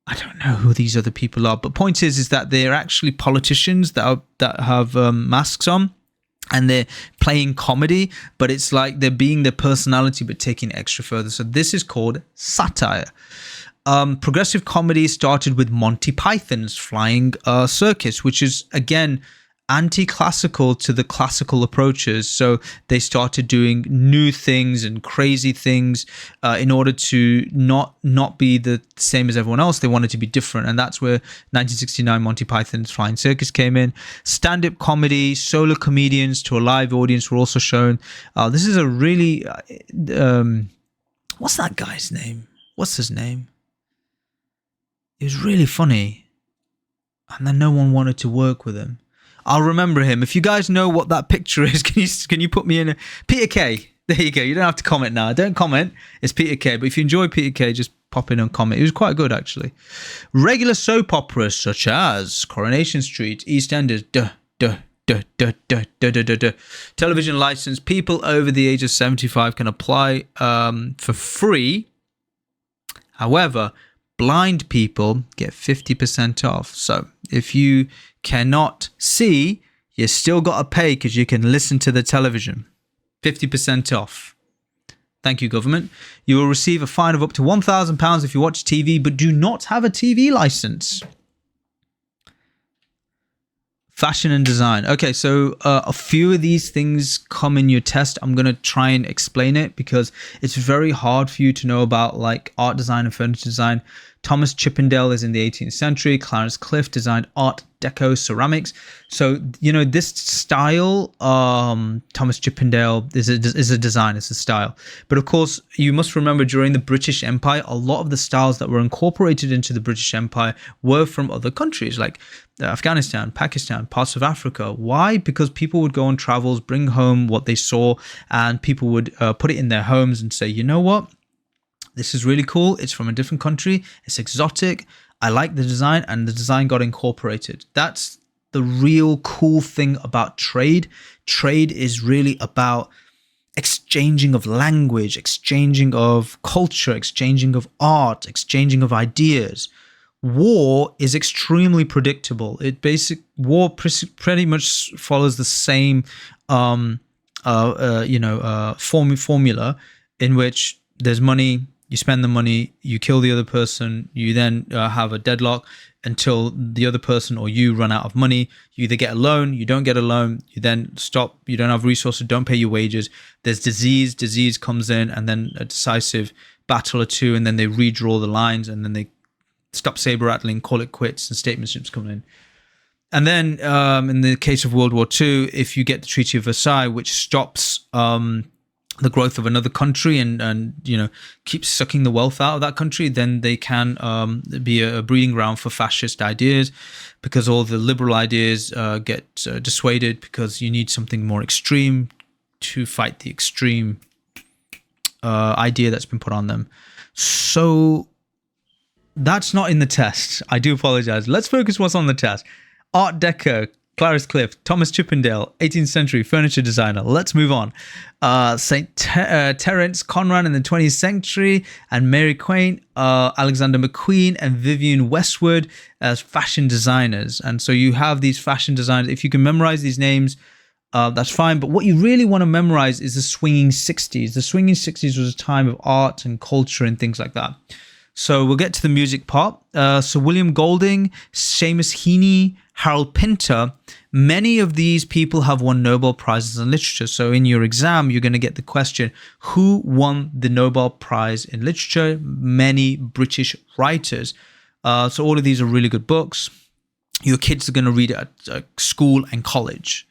I don't know who these other people are, but point is that they're actually politicians that have masks on, and they're playing comedy, but it's like they're being their personality but taking it extra further. So this is called satire. Progressive comedy started with Monty Python's Flying Circus, which is again anti-classical to the classical approaches. So they started doing new things and crazy things in order to not be the same as everyone else. They wanted to be different, and that's where 1969 Monty Python's Flying Circus came in. Stand-up comedy, solo comedians to a live audience were also shown. This is a really what's that guy's name? What's his name? It was really funny, and then no one wanted to work with him. I'll remember him. If you guys know what that picture is, can you put me in Peter Kay? There you go. You don't have to comment now. Don't comment. It's Peter Kay. But if you enjoy Peter Kay, just pop in and comment. It was quite good, actually. Regular soap operas such as Coronation Street, EastEnders, television license. People over the age of 75 can apply for free. However, blind people get 50% off. So if you cannot see, you still got to pay because you can listen to the television. 50% off. Thank you, government. You will receive a fine of up to £1,000 if you watch TV but do not have a TV license. Fashion and design. Okay, so a few of these things come in your test. I'm going to try and explain it because it's very hard for you to know about like art design and furniture design. Thomas Chippendale is in the 18th century. Clarence Cliff designed Art Deco ceramics. So, this style, Thomas Chippendale is a design, it's a style. But of course, you must remember during the British Empire, a lot of the styles that were incorporated into the British Empire were from other countries like Afghanistan, Pakistan, parts of Africa. Why? Because people would go on travels, bring home what they saw, and people would put it in their homes and say, you know what? This is really cool. It's from a different country. It's exotic. I like the design, and the design got incorporated. That's the real cool thing about trade. Trade is really about exchanging of language, exchanging of culture, exchanging of art, exchanging of ideas. War is extremely predictable. War pretty much follows the same formula in which there's money. You spend the money, you kill the other person, you then have a deadlock until the other person or you run out of money. You either get a loan, you don't get a loan, you then stop, you don't have resources, don't pay your wages. There's disease comes in, and then a decisive battle or two, and then they redraw the lines, and then they stop saber rattling, call it quits, and statesmanships come in. And then in the case of World War II, if you get the Treaty of Versailles, which stops the growth of another country and keeps sucking the wealth out of that country, then they can be a breeding ground for fascist ideas, because all the liberal ideas get dissuaded because you need something more extreme to fight the extreme idea that's been put on them. So that's not in the test. I do apologize. Let's focus what's on the test. Art Deco. Clarice Cliff, Thomas Chippendale, 18th century furniture designer. Let's move on. Terence Conran in the 20th century, and Mary Quain, Alexander McQueen, and Vivienne Westwood as fashion designers. And so you have these fashion designers. If you can memorize these names, that's fine. But what you really want to memorize is the swinging 60s. The swinging 60s was a time of art and culture and things like that. So we'll get to the music part. So William Golding, Seamus Heaney, Harold Pinter, many of these people have won Nobel Prizes in literature. So in your exam, you're going to get the question, who won the Nobel Prize in literature? Many British writers. So all of these are really good books. Your kids are going to read it at school and college.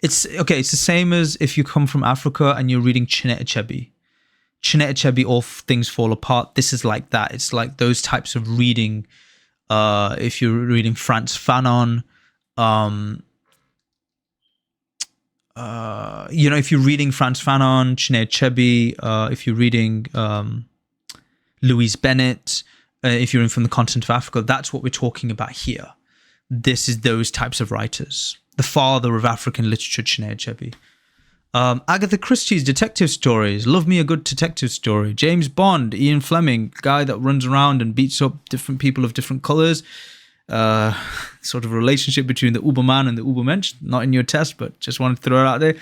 It's the same as if you come from Africa and you're reading Chinua Achebe. Chinua Achebe, All Things Fall Apart. This is like that. It's like those types of reading. If you're reading Frantz Fanon, if you're reading Frantz Fanon, Chinua Achebe, if you're reading Louise Bennett, if you're in from the continent of Africa, that's what we're talking about here. This is those types of writers. The father of African literature, Chinua Achebe. Agatha Christie's detective stories. Love me a good detective story. James Bond, Ian Fleming, guy that runs around and beats up different people of different colors. Sort of relationship between the Uberman and the Ubermensch. Not in your test, but just wanted to throw it out there.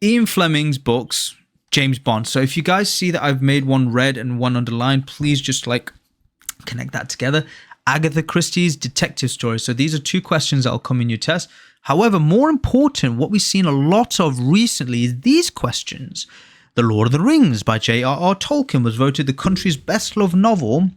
Ian Fleming's books, James Bond. So if you guys see that I've made one red and one underlined, please just connect that together. Agatha Christie's detective stories. So these are two questions that will come in your test. However, more important, what we've seen a lot of recently is these questions. The Lord of the Rings by J.R.R. Tolkien was voted the country's best-loved novel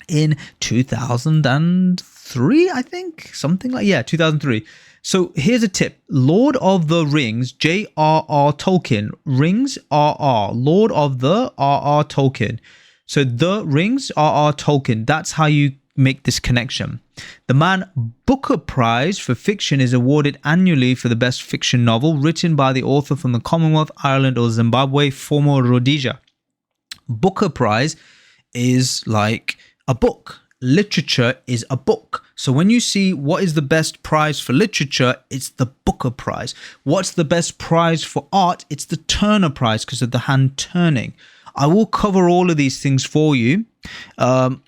in 2003, I think. 2003. So here's a tip. Lord of the Rings, J.R.R. Tolkien. Rings, R.R. Lord of the R.R. Tolkien. So the Rings, R.R. Tolkien. That's how you make this connection. The Man Booker Prize for Fiction is awarded annually for the best fiction novel written by the author from the Commonwealth, Ireland, or Zimbabwe, former Rhodesia. Booker Prize is like a book. Literature is a book. So when you see what is the best prize for literature, it's the Booker Prize. What's the best prize for art? It's the Turner Prize because of the hand turning. I will cover all of these things for you. I'll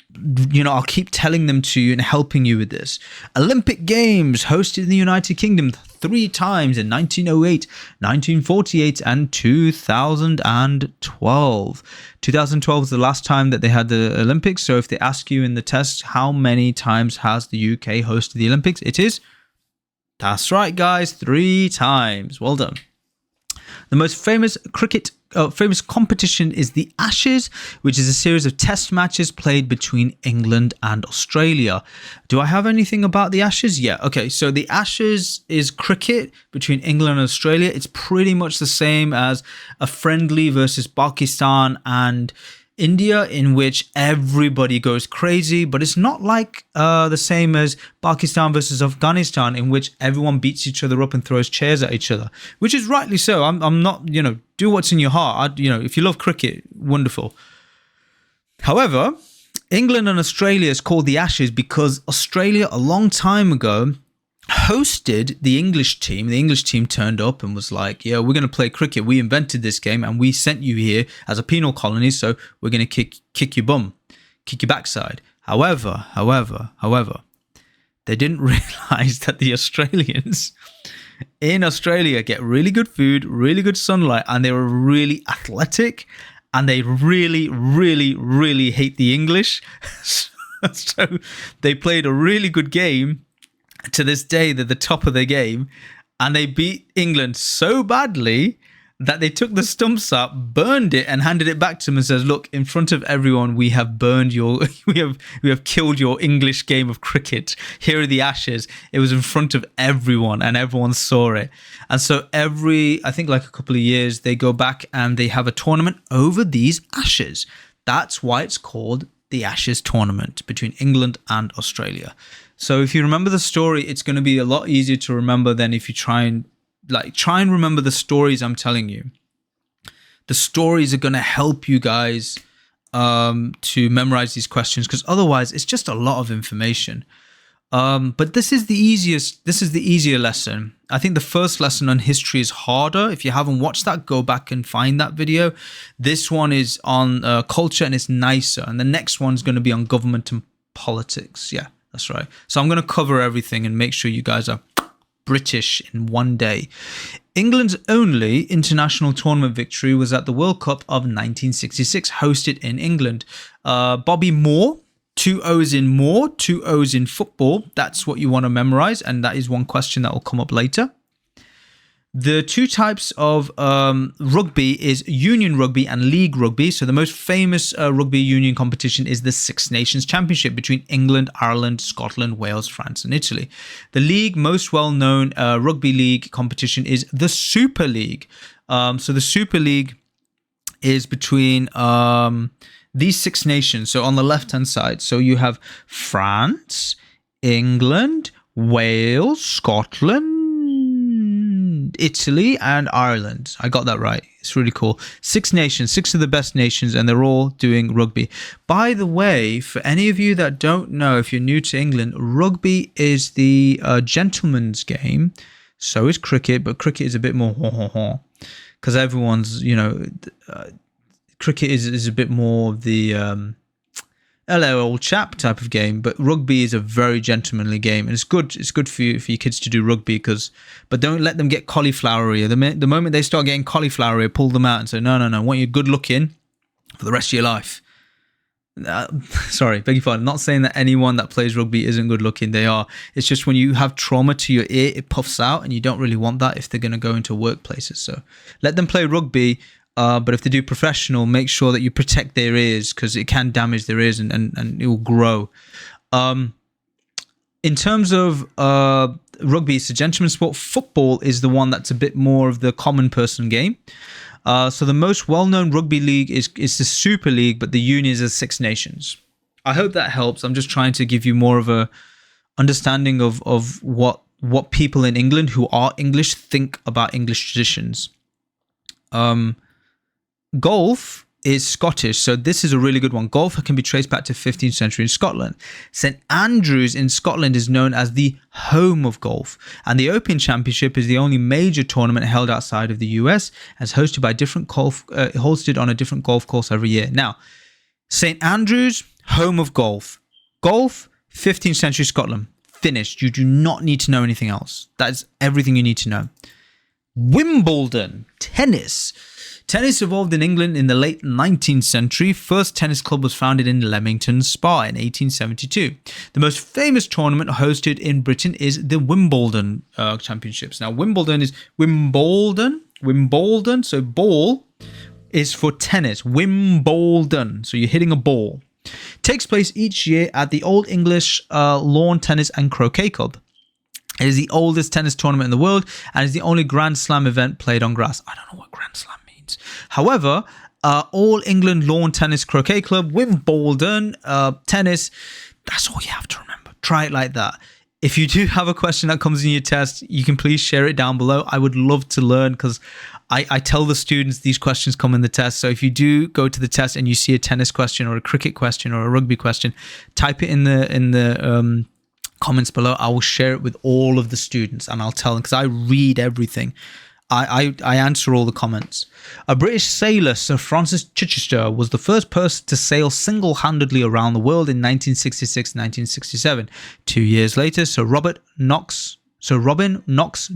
keep telling them to you and helping you with this. Olympic Games hosted in the United Kingdom 3 times in 1908, 1948, and 2012. 2012 was the last time that they had the Olympics. So if they ask you in the test, how many times has the UK hosted the Olympics? That's right, guys, 3 times. Well done. The most famous competition is the Ashes, which is a series of test matches played between England and Australia. Do I have anything about the Ashes? Yeah. Okay. So the Ashes is cricket between England and Australia. It's pretty much the same as a friendly versus Pakistan and India, in which everybody goes crazy, but it's not like the same as Pakistan versus Afghanistan, in which everyone beats each other up and throws chairs at each other, which is rightly so. I'm not, do what's in your heart. If you love cricket, wonderful. However, England and Australia is called the Ashes because Australia, a long time ago, hosted the English team. The English team turned up and was like, yeah, we're going to play cricket. We invented this game and we sent you here as a penal colony, so we're going to kick your bum, kick your backside. However, they didn't realize that the Australians in Australia get really good food, really good sunlight, and they were really athletic, and they really, really, really hate the English. So they played a really good game. To this day, they're the top of their game, and they beat England so badly that they took the stumps up, burned it, and handed it back to them and says, "Look, in front of everyone, we have burned we have killed your English game of cricket. Here are the Ashes." It was in front of everyone, and everyone saw it. And so I think a couple of years, they go back and they have a tournament over these Ashes. That's why it's called the Ashes tournament between England and Australia. So if you remember the story, it's going to be a lot easier to remember than if you try and remember the stories I'm telling you. The stories are going to help you guys to memorize these questions, because otherwise it's just a lot of information. But this is the easiest. This is the easier lesson. I think the first lesson on history is harder. If you haven't watched that, go back and find that video. This one is on culture and it's nicer. And the next one's going to be on government and politics. Yeah, that's right. So I'm going to cover everything and make sure you guys are British in one day. England's only international tournament victory was at the World Cup of 1966, hosted in England. Bobby Moore. 2 O's in more, 2 O's in football. That's what you want to memorize. And that is one question that will come up later. The two types of rugby is union rugby and league rugby. So the most famous rugby union competition is the Six Nations Championship between England, Ireland, Scotland, Wales, France and Italy. The league, most well-known rugby league competition is the Super League. So the Super League is between... these Six Nations, so on the left-hand side, so you have France, England, Wales, Scotland, Italy, and Ireland. I got that right. It's really cool. 6 nations, 6 of the best nations, and they're all doing rugby. By the way, for any of you that don't know, if you're new to England, rugby is the gentleman's game. So is cricket, but cricket is a bit more because everyone's, you know... cricket is a bit more of the hello old chap type of game, but rugby is a very gentlemanly game, and it's good for your kids to do rugby, but don't let them get cauliflowery. The moment they start getting cauliflowery, pull them out and say no, I want you good looking for the rest of your life. Sorry, beg your pardon. I'm not saying that anyone that plays rugby isn't good looking. They are. It's just when you have trauma to your ear, it puffs out, and you don't really want that if they're going to go into workplaces. So let them play rugby. But if they do professional, make sure that you protect their ears, because it can damage their ears and it will grow. In terms of rugby, it's a gentleman's sport. Football is the one that's a bit more of the common person game. So the most well-known rugby league is the Super League, but the union is the Six Nations. I hope that helps. I'm just trying to give you more of a understanding of what people in England who are English think about English traditions. Golf is Scottish, so this is a really good one. Golf can be traced back to 15th century in Scotland. St Andrews in Scotland is known as the home of golf, and the Open Championship is the only major tournament held outside of the US, as hosted by hosted on a different golf course every year. Now, St Andrews, home of golf. Golf, 15th century Scotland. Finished. You do not need to know anything else. That is everything you need to know. Wimbledon, tennis. Tennis evolved in England in the late 19th century. First tennis club was founded in Leamington Spa in 1872. The most famous tournament hosted in Britain is the Wimbledon Championships. Now, Wimbledon is Wimbledon. So ball is for tennis. Wimbledon. So you're hitting a ball. Takes place each year at the Old English Lawn Tennis and Croquet Club. It is the oldest tennis tournament in the world and is the only Grand Slam event played on grass. I don't know what Grand Slam means. However, All England Lawn Tennis Croquet Club, Wimbledon, tennis, that's all you have to remember. Try it like that. If you do have a question that comes in your test, you can please share it down below. I would love to learn, because I tell the students these questions come in the test. So if you do go to the test and you see a tennis question or a cricket question or a rugby question, type it in the comments below. I will share it with all of the students and I'll tell them, because I read everything. I answer all the comments. A British sailor, Sir Francis Chichester, was the first person to sail single-handedly around the world in 1966-1967. 2 years later, Sir Robin Knox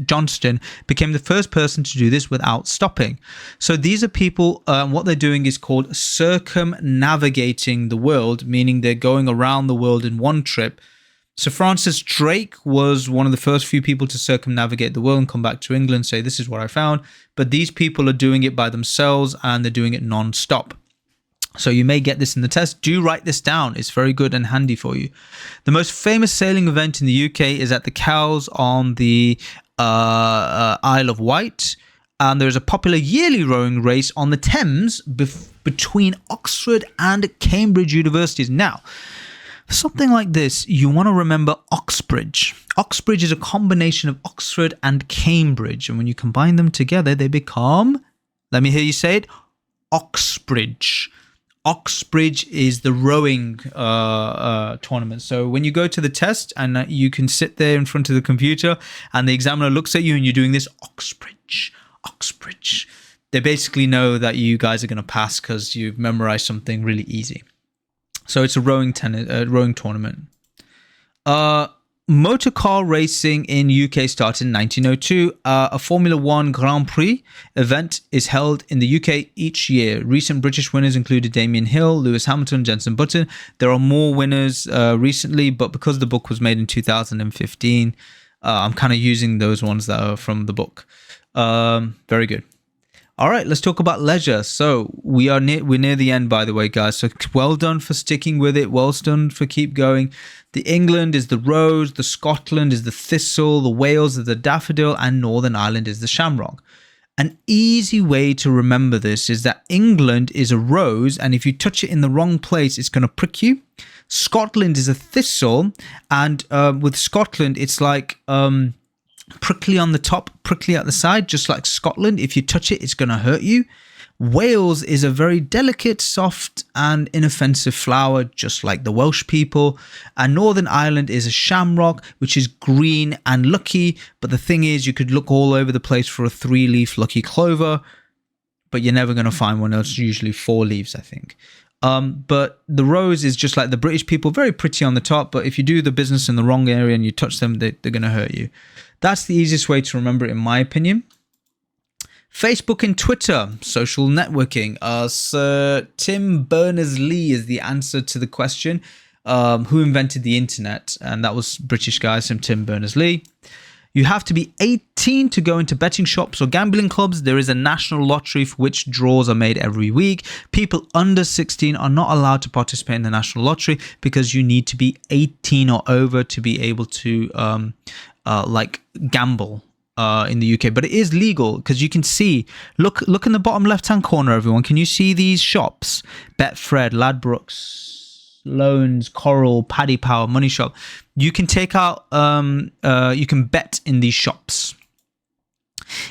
Johnston became the first person to do this without stopping. So these are people, what they're doing is called circumnavigating the world, meaning they're going around the world in one trip. Sir Francis Drake was one of the first few people to circumnavigate the world and come back to England and say, this is what I found. But these people are doing it by themselves and they're doing it non-stop. So you may get this in the test. Do write this down. It's very good and handy for you. The most famous sailing event in the UK is at the Cowes on the Isle of Wight. And there's a popular yearly rowing race on the Thames between Oxford and Cambridge universities. Now, something like this, you want to remember Oxbridge. Oxbridge is a combination of Oxford and Cambridge. And when you combine them together, they become, let me hear you say it, Oxbridge. Oxbridge is the rowing tournament. So when you go to the test and you can sit there in front of the computer and the examiner looks at you and you're doing this Oxbridge, they basically know that you guys are going to pass because you've memorized something really easy. So it's a rowing tournament. Motor car racing in UK started in 1902. A Formula One Grand Prix event is held in the UK each year. Recent British winners included Damien Hill, Lewis Hamilton, Jenson Button. There are more winners recently, but because the book was made in 2015, I'm kind of using those ones that are from the book. Very good. All right, let's talk about leisure. So we're near the end, by the way, guys. So well done for sticking with it. Well done for keep going. The England is the rose, the Scotland is the thistle, the Wales is the daffodil, and Northern Ireland is the shamrock. An easy way to remember this is that England is a rose, and if you touch it in the wrong place, it's going to prick you. Scotland is a thistle, and with Scotland, it's like prickly on the top, prickly at the side, just like Scotland. If you touch it, it's going to hurt you. Wales is a very delicate, soft and inoffensive flower, just like the Welsh people. And Northern Ireland is a shamrock, which is green and lucky. But the thing is, you could look all over the place for a 3-leaf lucky clover, but you're never going to find one. It's usually 4 leaves, I think. But the rose is just like the British people, very pretty on the top. But if you do the business in the wrong area and you touch them, they're going to hurt you. That's the easiest way to remember it, in my opinion. Facebook and Twitter, social networking. Sir Tim Berners-Lee is the answer to the question. Who invented the internet? And that was British guy, Tim Berners-Lee. You have to be 18 to go into betting shops or gambling clubs. There is a national lottery for which draws are made every week. People under 16 are not allowed to participate in the national lottery because you need to be 18 or over to be able to gamble in the UK. But it is legal because you can see, look in the bottom left-hand corner, everyone. Can you see these shops? Betfred, Ladbrokes, Loans, Coral, Paddy Power, Money Shop. You can take out, you can bet in these shops.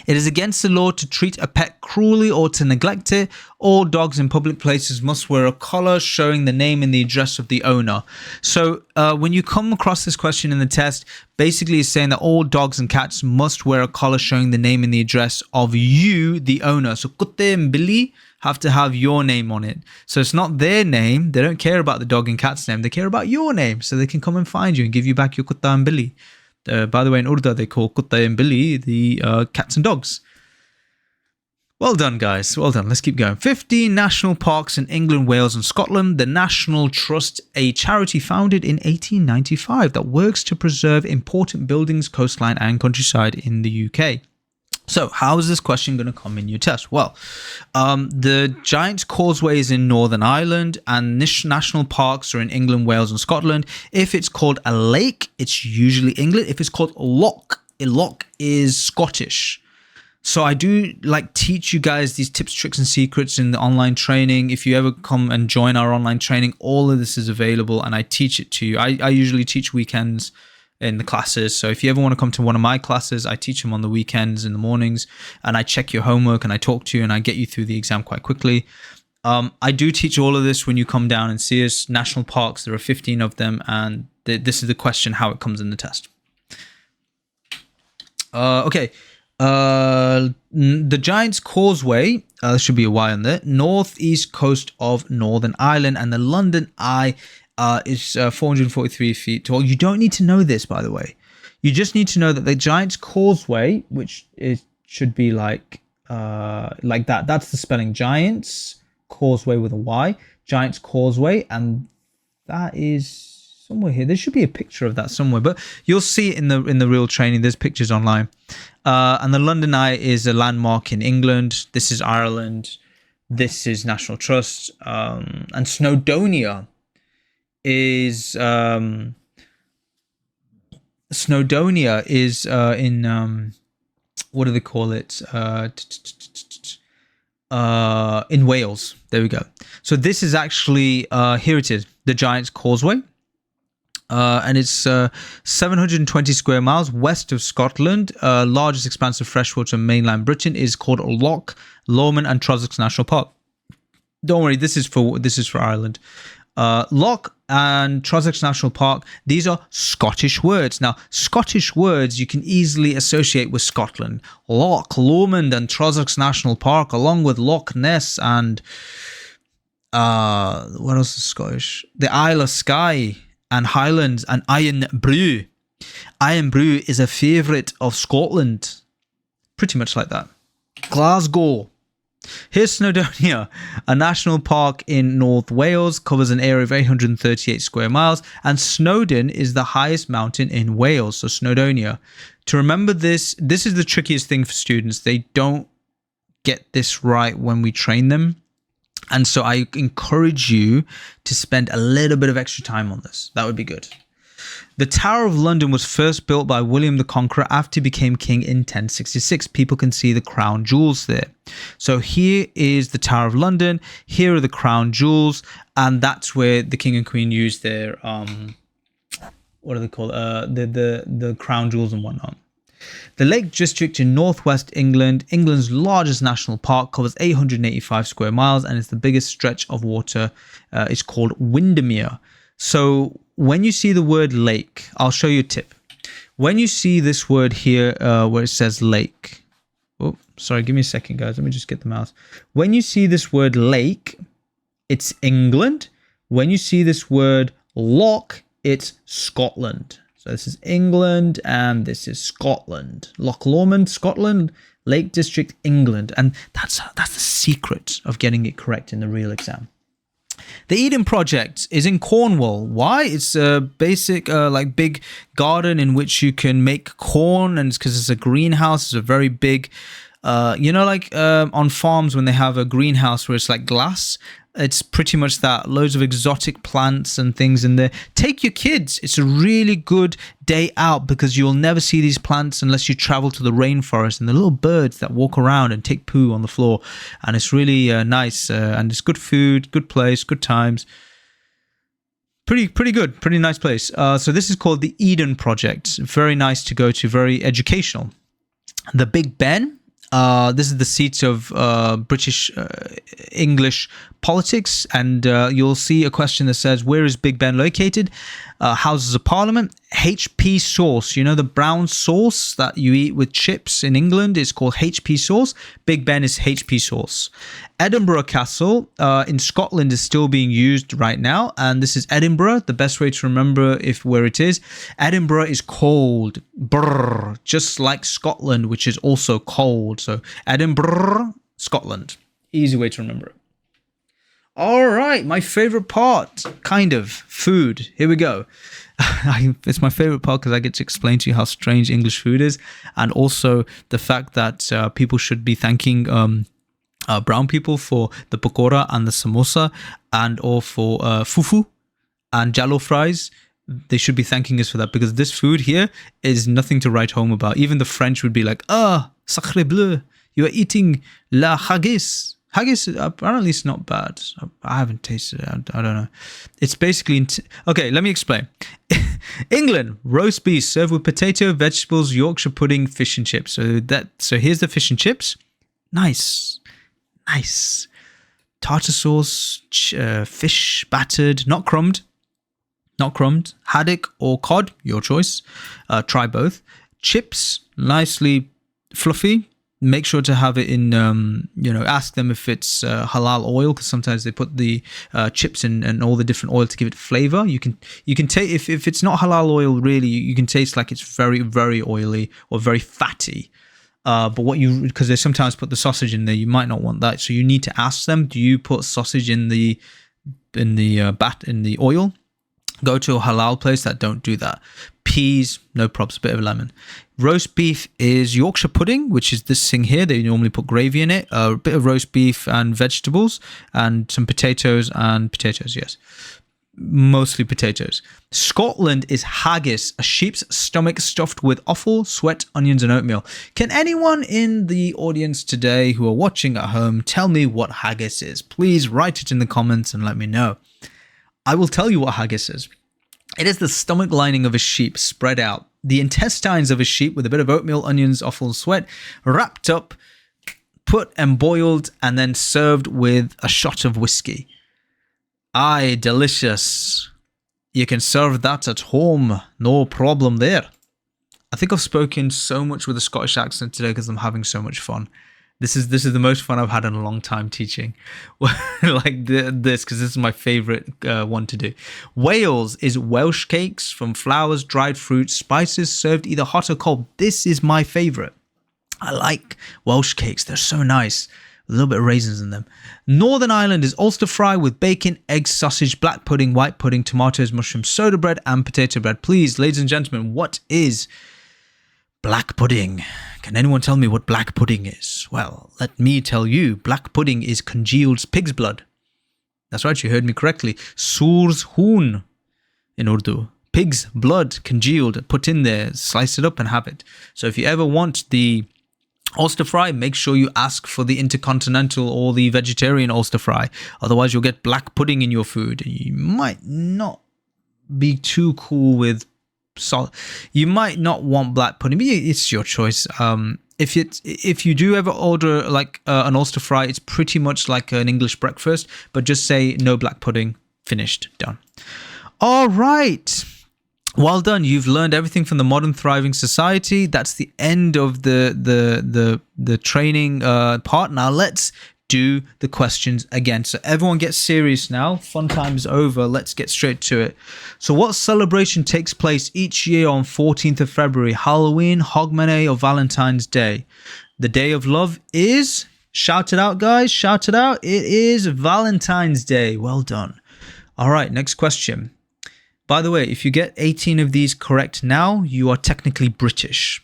It is against the law to treat a pet cruelly or to neglect it. All dogs in public places must wear a collar showing the name and the address of the owner. So when you come across this question in the test, basically it's saying that all dogs and cats must wear a collar showing the name and the address of you, the owner. So Kutte and Billy have to have your name on it. So it's not their name. They don't care about the dog and cat's name. They care about your name, so they can come and find you and give you back your Kutta and Billy. By the way, in Urdu, they call Kutta and Billy the cats and dogs. Well done, guys. Well done. Let's keep going. 15 national parks in England, Wales and Scotland. The National Trust, a charity founded in 1895 that works to preserve important buildings, coastline and countryside in the UK. So how is this question going to come in your test? Well, the Giant's Causeway is in Northern Ireland and national parks are in England, Wales and Scotland. If it's called a lake, it's usually England. If it's called a loch is Scottish. So I do teach you guys these tips, tricks and secrets in the online training. If you ever come and join our online training, all of this is available and I teach it to you. I usually teach weekends in the classes. So if you ever want to come to one of my classes, I teach them on the weekends in the mornings and I check your homework and I talk to you and I get you through the exam quite quickly. I do teach all of this when you come down and see us. National parks, there are 15 of them and this is the question, how it comes in the test. Okay. The Giant's Causeway, there should be a Y on there, northeast coast of Northern Ireland, and the London Eye is 443 feet tall. You don't need to know this, by the way. You just need to know that the Giant's Causeway, which should be like that. That's the spelling. Giant's Causeway with a Y. Giant's Causeway, and that is somewhere here. There should be a picture of that somewhere, but you'll see it in the real training. There's pictures online. And the London Eye is a landmark in England. This is Ireland. This is National Trust. And Snowdonia is in what do they call it? In Wales. There we go. So this is actually here it is, the Giant's Causeway. And it's 720 square miles west of Scotland. Largest expanse of freshwater in mainland Britain is called Loch Lomond and Trossachs National Park. Don't worry, this is for Ireland. Loch and Trossachs National Park, these are Scottish words. Now, Scottish words you can easily associate with Scotland. Loch Lomond and Trossachs National Park, along with Loch Ness and what else is Scottish? The Isle of Skye and Highlands and Irn-Bru. Irn-Bru is a favourite of Scotland. Pretty much like that. Glasgow. Here's Snowdonia, a national park in North Wales, covers an area of 838 square miles, and Snowdon is the highest mountain in Wales, so Snowdonia. To remember this is the trickiest thing for students. They don't get this right when we train them, and so I encourage you to spend a little bit of extra time on this. That would be good. The Tower of London was first built by William the Conqueror after he became king in 1066. People can see the crown jewels there. So here is the Tower of London. Here are the crown jewels, and that's where the king and queen use their what are they called? The crown jewels and whatnot. The Lake District in northwest England, England's largest national park, covers 885 square miles, and it's the biggest stretch of water. It's called Windermere. So when you see the word lake, I'll show you a tip. When you see this word here where it says lake, oh, sorry, give me a second, guys. Let me just get the mouse. When you see this word lake, it's England. When you see this word loch, it's Scotland. So this is England and this is Scotland. Loch Lomond, Scotland, Lake District, England. And that's the secret of getting it correct in the real exam. The Eden Project is in Cornwall. Why? It's a basic, like big garden in which you can make corn, and it's because it's a greenhouse. It's a very big, like on farms when they have a greenhouse where it's like glass. It's pretty much that. Loads of exotic plants and things in there. Take your kids. It's a really good day out because you'll never see these plants unless you travel to the rainforest and the little birds that walk around and take poo on the floor. And it's really nice. And it's good food, good place, good times. Pretty good. Pretty nice place. So this is called the Eden Project. Very nice to go to. Very educational. The Big Ben. This is the seat of British English politics, and you'll see a question that says, where is Big Ben located? Houses of Parliament. HP sauce. You know the brown sauce that you eat with chips in England is called HP sauce. Big Ben is HP sauce. Edinburgh Castle in Scotland is still being used right now, and this is Edinburgh. The best way to remember where it is. Edinburgh is cold, brr, just like Scotland, which is also cold. So Edinburgh, Scotland. Easy way to remember it. All right, my favorite part, kind of, food. Here we go. It's my favorite part because I get to explain to you how strange English food is, and also the fact that people should be thanking brown people for the pakora and the samosa, and or for fufu and jalo fries. They should be thanking us for that, because this food here is nothing to write home about. Even the French would be like, sacre bleu, you are eating la haggis. Haggis, apparently it's not bad. I haven't tasted it. I don't know. It's basically... Okay, let me explain. England, roast beef served with potato, vegetables, Yorkshire pudding, fish and chips. So here's the fish and chips. Nice. Tartar sauce, fish battered, not crumbed. Haddock or cod, your choice. Try both. Chips, nicely fluffy. Make sure to have it in, ask them if it's halal oil, because sometimes they put the chips and all the different oil to give it flavor. You can taste, if it's not halal oil, really, you can taste like it's very, very oily or very fatty. But because they sometimes put the sausage in there, you might not want that. So you need to ask them, do you put sausage in the oil? Go to a halal place that don't do that. Peas, no props, a bit of lemon. Roast beef is Yorkshire pudding, which is this thing here. They normally put gravy in it. A bit of roast beef and vegetables, and some potatoes, yes. Mostly potatoes. Scotland is haggis, a sheep's stomach stuffed with offal, sweat, onions, and oatmeal. Can anyone in the audience today who are watching at home tell me what haggis is? Please write it in the comments and let me know. I will tell you what haggis is. It is the stomach lining of a sheep spread out, the intestines of a sheep with a bit of oatmeal, onions, offal, sweat, wrapped up, put and boiled and then served with a shot of whiskey. Aye, delicious. You can serve that at home, no problem there. I think I've spoken so much with a Scottish accent today because I'm having so much fun. This is the most fun I've had in a long time teaching, like this, because this is my favorite one to do. Wales is Welsh cakes from flowers, dried fruits, spices, served either hot or cold. This is my favorite. I like Welsh cakes. They're so nice. A little bit of raisins in them. Northern Ireland is Ulster fry with bacon, eggs, sausage, black pudding, white pudding, tomatoes, mushrooms, soda bread, and potato bread. Please, ladies and gentlemen, what is black pudding? Can anyone tell me what black pudding is? Well, let me tell you. Black pudding is congealed pig's blood. That's right, you heard me correctly. Sour's hoon in Urdu. Pig's blood congealed, put in there, slice it up and have it. So if you ever want the Ulster fry, make sure you ask for the intercontinental or the vegetarian Ulster fry. Otherwise, you'll get black pudding in your food. You might not be too cool with salt. You might not want black pudding, but it's your choice. If you do ever order like an Ulster fry, it's pretty much like an English breakfast, but just say no black pudding. Finished. Done. All right. Well done. You've learned everything from the modern thriving society. That's the end of the training part. Now let's do the questions again. So everyone get serious now. Fun time is over. Let's get straight to it. So what celebration takes place each year on 14th of February? Halloween, Hogmanay, or Valentine's Day? The Day of Love is... Shout it out, guys. Shout it out. It is Valentine's Day. Well done. All right, next question. By the way, if you get 18 of these correct now, you are technically British.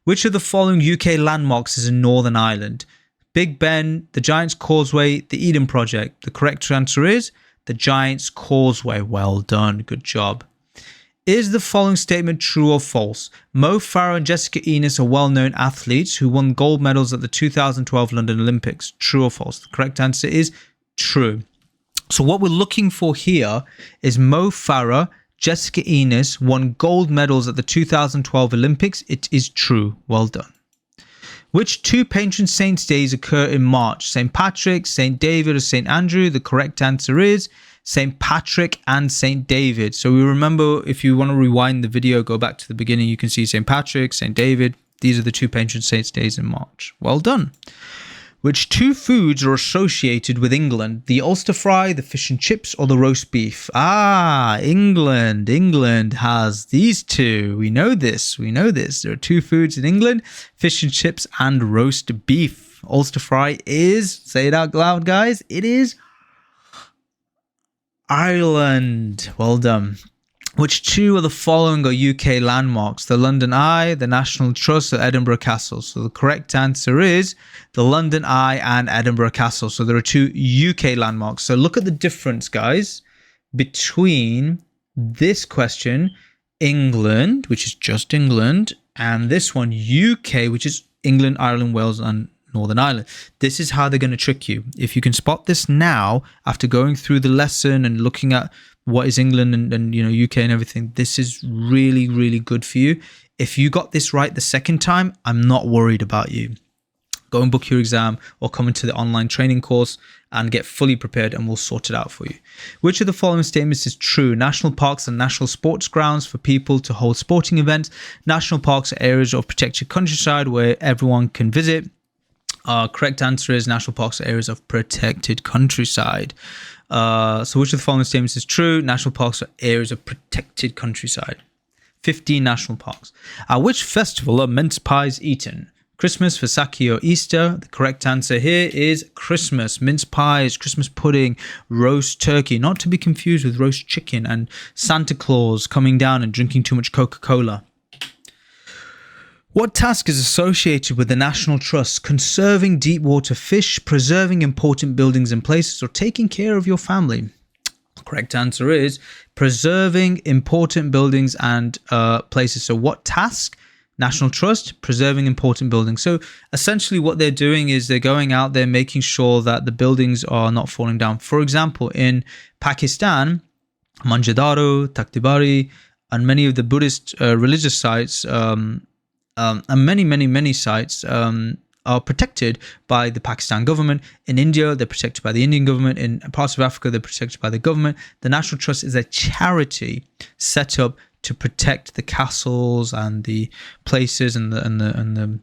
Which of the following UK landmarks is in Northern Ireland? Big Ben, the Giant's Causeway, the Eden Project. The correct answer is the Giant's Causeway. Well done. Good job. Is the following statement true or false? Mo Farah and Jessica Enos are well-known athletes who won gold medals at the 2012 London Olympics. True or false? The correct answer is true. So what we're looking for here is Mo Farah, Jessica Enos won gold medals at the 2012 Olympics. It is true. Well done. Which two patron saints' days occur in March? St. Patrick, St. David, or St. Andrew? The correct answer is St. Patrick and St. David. So we remember, if you want to rewind the video, go back to the beginning, you can see St. Patrick, St. David. These are the two patron saints' days in March. Well done. Which two foods are associated with England? The Ulster fry, the fish and chips, or the roast beef? Ah, England. England has these two. We know this. We know this. There are two foods in England, fish and chips and roast beef. Ulster fry is, say it out loud, guys, it is Ireland. Well done. Which two of the following are UK landmarks? The London Eye, the National Trust, or Edinburgh Castle? So the correct answer is the London Eye and Edinburgh Castle. So there are two UK landmarks. So look at the difference, guys, between this question, England, which is just England, and this one, UK, which is England, Ireland, Wales, and Northern Ireland. This is how they're going to trick you. If you can spot this now, after going through the lesson and looking at what is England and you know, UK and everything, this is really, really good for you. If you got this right the second time, I'm not worried about you. Go and book your exam or come into the online training course and get fully prepared and we'll sort it out for you. Which of the following statements is true? National parks are national sports grounds for people to hold sporting events. National parks are areas of protected countryside where everyone can visit. Correct answer is national parks are areas of protected countryside. So which of the following statements is true? National parks are areas of protected countryside. 15 national parks. At which festival are mince pies eaten? Christmas, Vaisakhi, or Easter? The correct answer here is Christmas. Mince pies, Christmas pudding, roast turkey, not to be confused with roast chicken, and Santa Claus coming down and drinking too much Coca-Cola. What task is associated with the National Trust? Conserving deep water fish, preserving important buildings and places, or taking care of your family? The correct answer is preserving important buildings and places. So what task? National Trust, preserving important buildings. So essentially what they're doing is they're going out there making sure that the buildings are not falling down. For example, in Pakistan, Manjadaro, Takhtibari, and many of the Buddhist religious sites, and many sites are protected by the Pakistan government. In India, they're protected by the Indian government. In parts of Africa, they're protected by the government. The National Trust is a charity set up to protect the castles and the places and the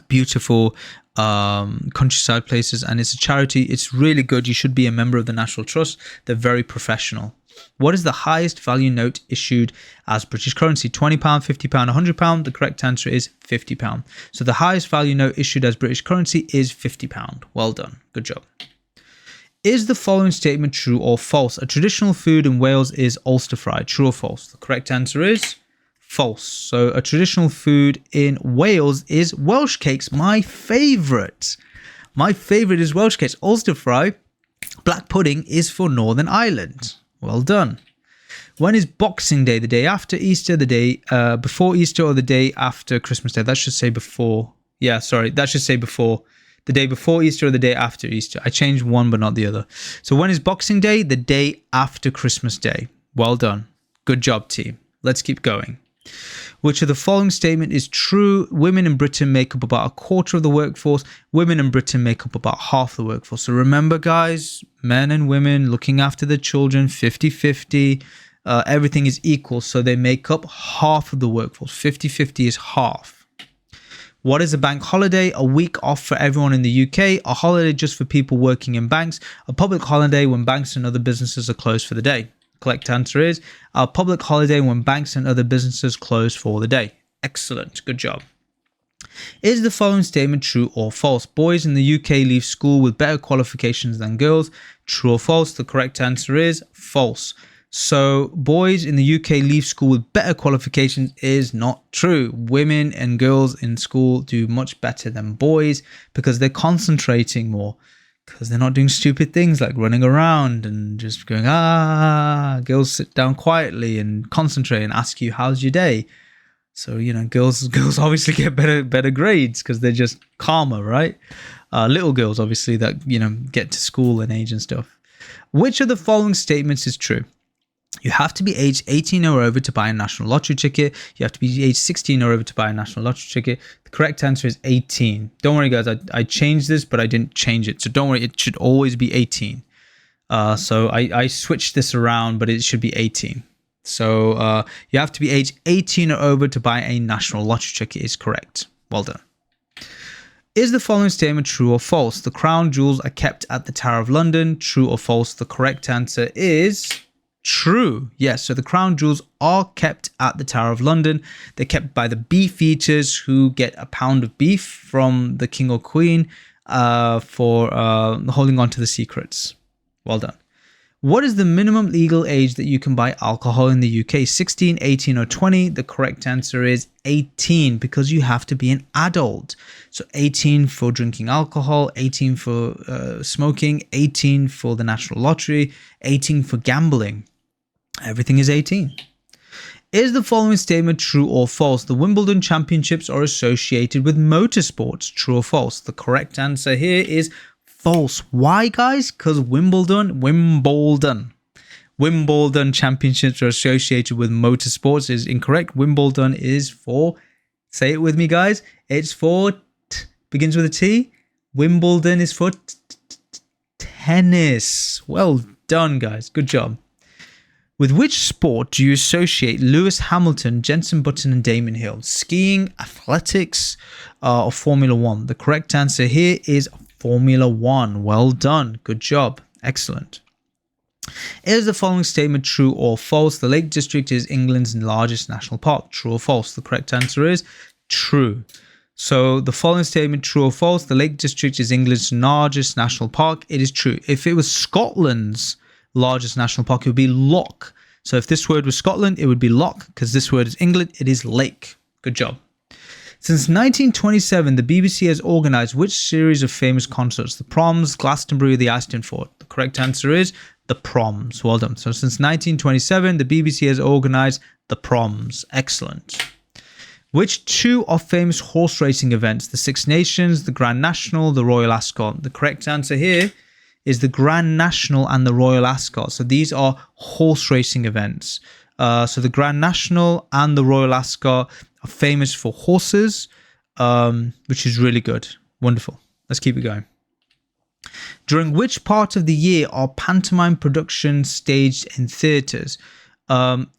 beautiful countryside places. And it's a charity. It's really good. You should be a member of the National Trust. They're very professional. What is the highest value note issued as British currency? £20, £50, £100? The correct answer is £50. So the highest value note issued as British currency is £50. Well done. Good job. Is the following statement true or false? A traditional food in Wales is Ulster fry. True or false? The correct answer is false. So a traditional food in Wales is Welsh cakes. My favourite. My favourite is Welsh cakes. Ulster fry, black pudding, is for Northern Ireland. Well done. When is Boxing Day? The day after Easter, the day before Easter, or the day after Christmas Day? That should say before. Yeah, sorry. That should say before. The day before Easter or the day after Easter. I changed one but not the other. So when is Boxing Day? The day after Christmas Day. Well done. Good job, team. Let's keep going. Which of the following statement is true? Women in Britain make up about a quarter of the workforce. Women in Britain make up about half the workforce. So remember, guys, men and women looking after the children, 50-50. Everything is equal. So they make up half of the workforce. 50-50 is half. What is a bank holiday? A week off for everyone in the UK. A holiday just for people working in banks. A public holiday when banks and other businesses are closed for the day. Correct answer is a public holiday when banks and other businesses close for the day. Excellent. Good job. Is the following statement true or false? Boys in the UK leave school with better qualifications than girls. True or false? The correct answer is false. So boys in the UK leave school with better qualifications is not true. Women and girls in school do much better than boys because they're concentrating more. Because they're not doing stupid things like running around and just going, girls sit down quietly and concentrate and ask you, how's your day? So, girls obviously get better grades because they're just calmer, right? Little girls, obviously, that, get to school and age and stuff. Which of the following statements is true? You have to be aged 18 or over to buy a national lottery ticket. You have to be aged 16 or over to buy a national lottery ticket. The correct answer is 18. Don't worry, guys. I changed this, but I didn't change it. So don't worry. It should always be 18. So I switched this around, but it should be 18. So you have to be aged 18 or over to buy a national lottery ticket is correct. Well done. Is the following statement true or false? The crown jewels are kept at the Tower of London. True or false? The correct answer is true. Yes, so the crown jewels are kept at the Tower of London. They're kept by the beef eaters who get a pound of beef from the king or queen for holding on to the secrets. Well done. What is the minimum legal age that you can buy alcohol in the UK? 16, 18 or 20? The correct answer is 18 because you have to be an adult. So 18 for drinking alcohol, 18 for smoking, 18 for the national lottery, 18 for gambling. Everything is 18. Is the following statement true or false? The Wimbledon Championships are associated with motorsports. True or false? The correct answer here is false. Why, guys? Because Wimbledon Championships are associated with motorsports is incorrect. Wimbledon is for, say it with me, guys. It's for, begins with a T. Wimbledon is for tennis. Well done, guys. Good job. With which sport do you associate Lewis Hamilton, Jenson Button, and Damon Hill? Skiing, athletics, or Formula One? The correct answer here is Formula One. Well done. Good job. Excellent. Is the following statement true or false? The Lake District is England's largest national park. True or false? The correct answer is true. So the following statement true or false? The Lake District is England's largest national park. It is true. If it was Scotland's largest national park, it would be Loch. So if this word was Scotland, it would be Loch, because this word is England. It is lake. Good job. Since 1927, the BBC has organised which series of famous concerts? The Proms, Glastonbury, or the Aston Fort? The correct answer is the Proms. Well done. So since 1927, the BBC has organised the Proms. Excellent. Which two are famous horse racing events? The Six Nations, the Grand National, the Royal Ascot? The correct answer here is the Grand National and the Royal Ascot. So these are horse racing events. So the Grand National and the Royal Ascot are famous for horses, which is really good. Wonderful. Let's keep it going. During which part of the year are pantomime productions staged in theatres?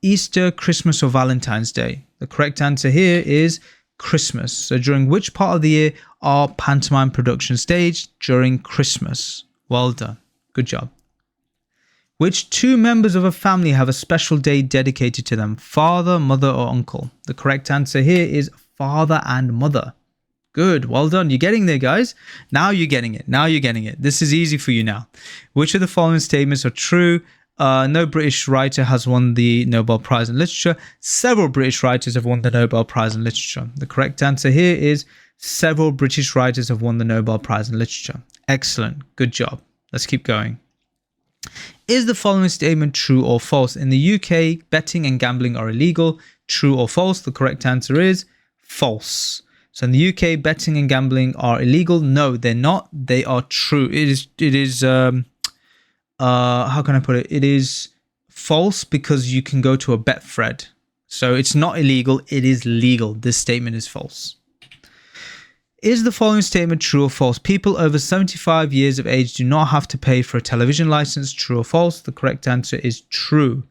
Easter, Christmas, or Valentine's Day? The correct answer here is Christmas. So during which part of the year are pantomime productions staged? During Christmas. Well done. Good job. Which two members of a family have a special day dedicated to them? Father, mother, or uncle? The correct answer here is father and mother. Good. Well done. You're getting there, guys. Now you're getting it. Now you're getting it. This is easy for you now. Which of the following statements are true? No British writer has won the Nobel Prize in Literature. Several British writers have won the Nobel Prize in Literature. The correct answer here is several British writers have won the Nobel Prize in Literature. Excellent. Good job. Let's keep going. Is the following statement true or false? In the UK, betting and gambling are illegal. True or false? The correct answer is false. So in the UK, betting and gambling are illegal. No, they're not. They are true. It is how can I put it? It is false because you can go to a Betfred. So it's not illegal. It is legal. This statement is false. Is the following statement true or false? People over 75 years of age do not have to pay for a television license. True or false? The correct answer is true.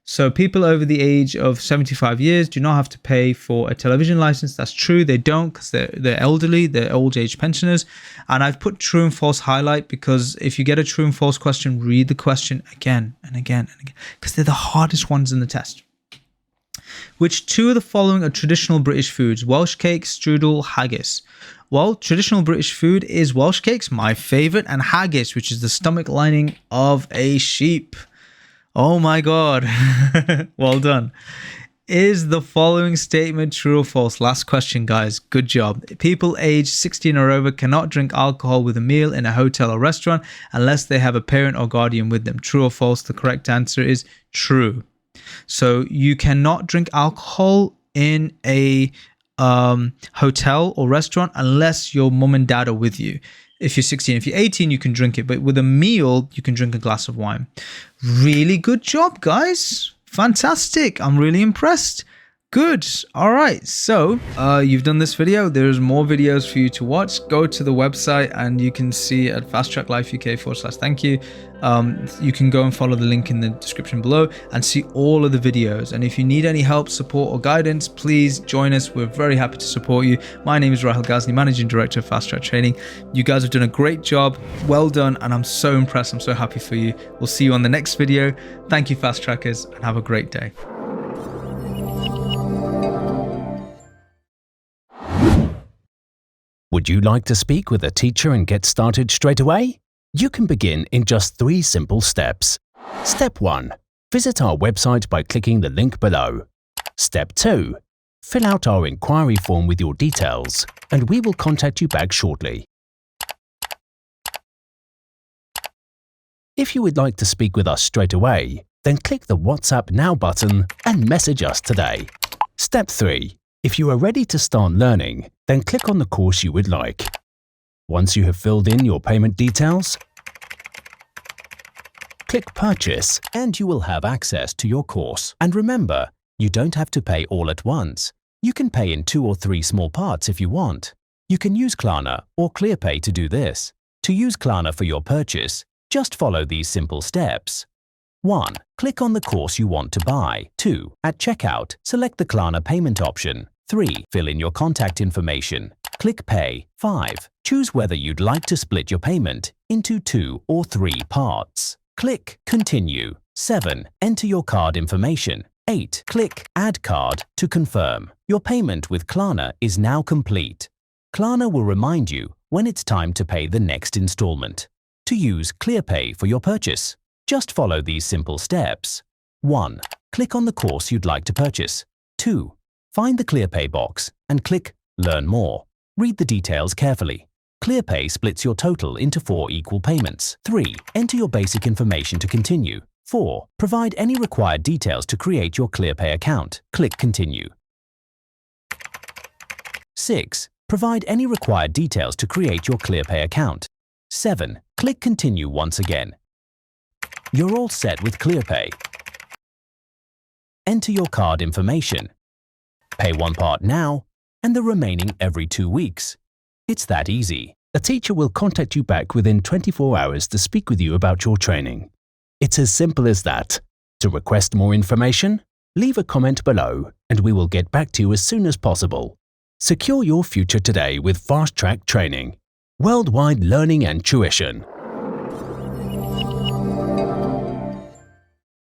So people over the age of 75 years do not have to pay for a television license. That's true. They don't because they're elderly. They're old age pensioners. And I've put true and false highlight because if you get a true and false question, read the question again and again and again because they're the hardest ones in the test. Which two of the following are traditional British foods? Welsh cake, strudel, haggis. Well, traditional British food is Welsh cakes, my favorite, and haggis, which is the stomach lining of a sheep. Oh my God. Well done. Is the following statement true or false? Last question, guys. Good job. People aged 16 or over cannot drink alcohol with a meal in a hotel or restaurant unless they have a parent or guardian with them. True or false? The correct answer is true. So you cannot drink alcohol in a hotel or restaurant unless your mum and dad are with you. If you're 16, if you're 18, you can drink it, but with a meal, you can drink a glass of wine. Really good job, guys. Fantastic. I'm really impressed. Good. All right. So you've done this video. There's more videos for you to watch. Go to the website and you can see at fasttracklifeuk.com/thank you. You can go and follow the link in the description below and see all of the videos. And if you need any help, support, or guidance, please join us. We're very happy to support you. My name is Rahul Ghazni, Managing Director of Fast Track Training. You guys have done a great job. Well done. And I'm so impressed. I'm so happy for you. We'll see you on the next video. Thank you, Fast Trackers, and have a great day. Would you like to speak with a teacher and get started straight away? You can begin in just 3 simple steps. Step 1. Visit our website by clicking the link below. Step 2. Fill out our inquiry form with your details, and we will contact you back shortly. If you would like to speak with us straight away, then click the WhatsApp Now button and message us today. Step 3. If you are ready to start learning, then click on the course you would like. Once you have filled in your payment details, click Purchase and you will have access to your course. And remember, you don't have to pay all at once. You can pay in 2 or 3 small parts if you want. You can use Klarna or ClearPay to do this. To use Klarna for your purchase, just follow these simple steps. 1. Click on the course you want to buy. 2. At checkout, select the Klarna payment option. 3. Fill in your contact information. Click Pay. 5. Choose whether you'd like to split your payment into 2 or 3 parts. Click Continue. 7. Enter your card information. 8. Click Add Card to confirm. Your payment with Klarna is now complete. Klarna will remind you when it's time to pay the next installment. To use ClearPay for your purchase, just follow these simple steps. 1. Click on the course you'd like to purchase. 2. Find the ClearPay box and click Learn More. Read the details carefully. ClearPay splits your total into 4 equal payments. 3. Enter your basic information to continue. 4. Provide any required details to create your ClearPay account. Click Continue. 6. Provide any required details to create your ClearPay account. 7. Click Continue once again. You're all set with ClearPay. Enter your card information. Pay one part now and the remaining every 2 weeks. It's that easy. A teacher will contact you back within 24 hours to speak with you about your training. It's as simple as that. To request more information, leave a comment below and we will get back to you as soon as possible. Secure your future today with fast-track training. Worldwide learning and tuition.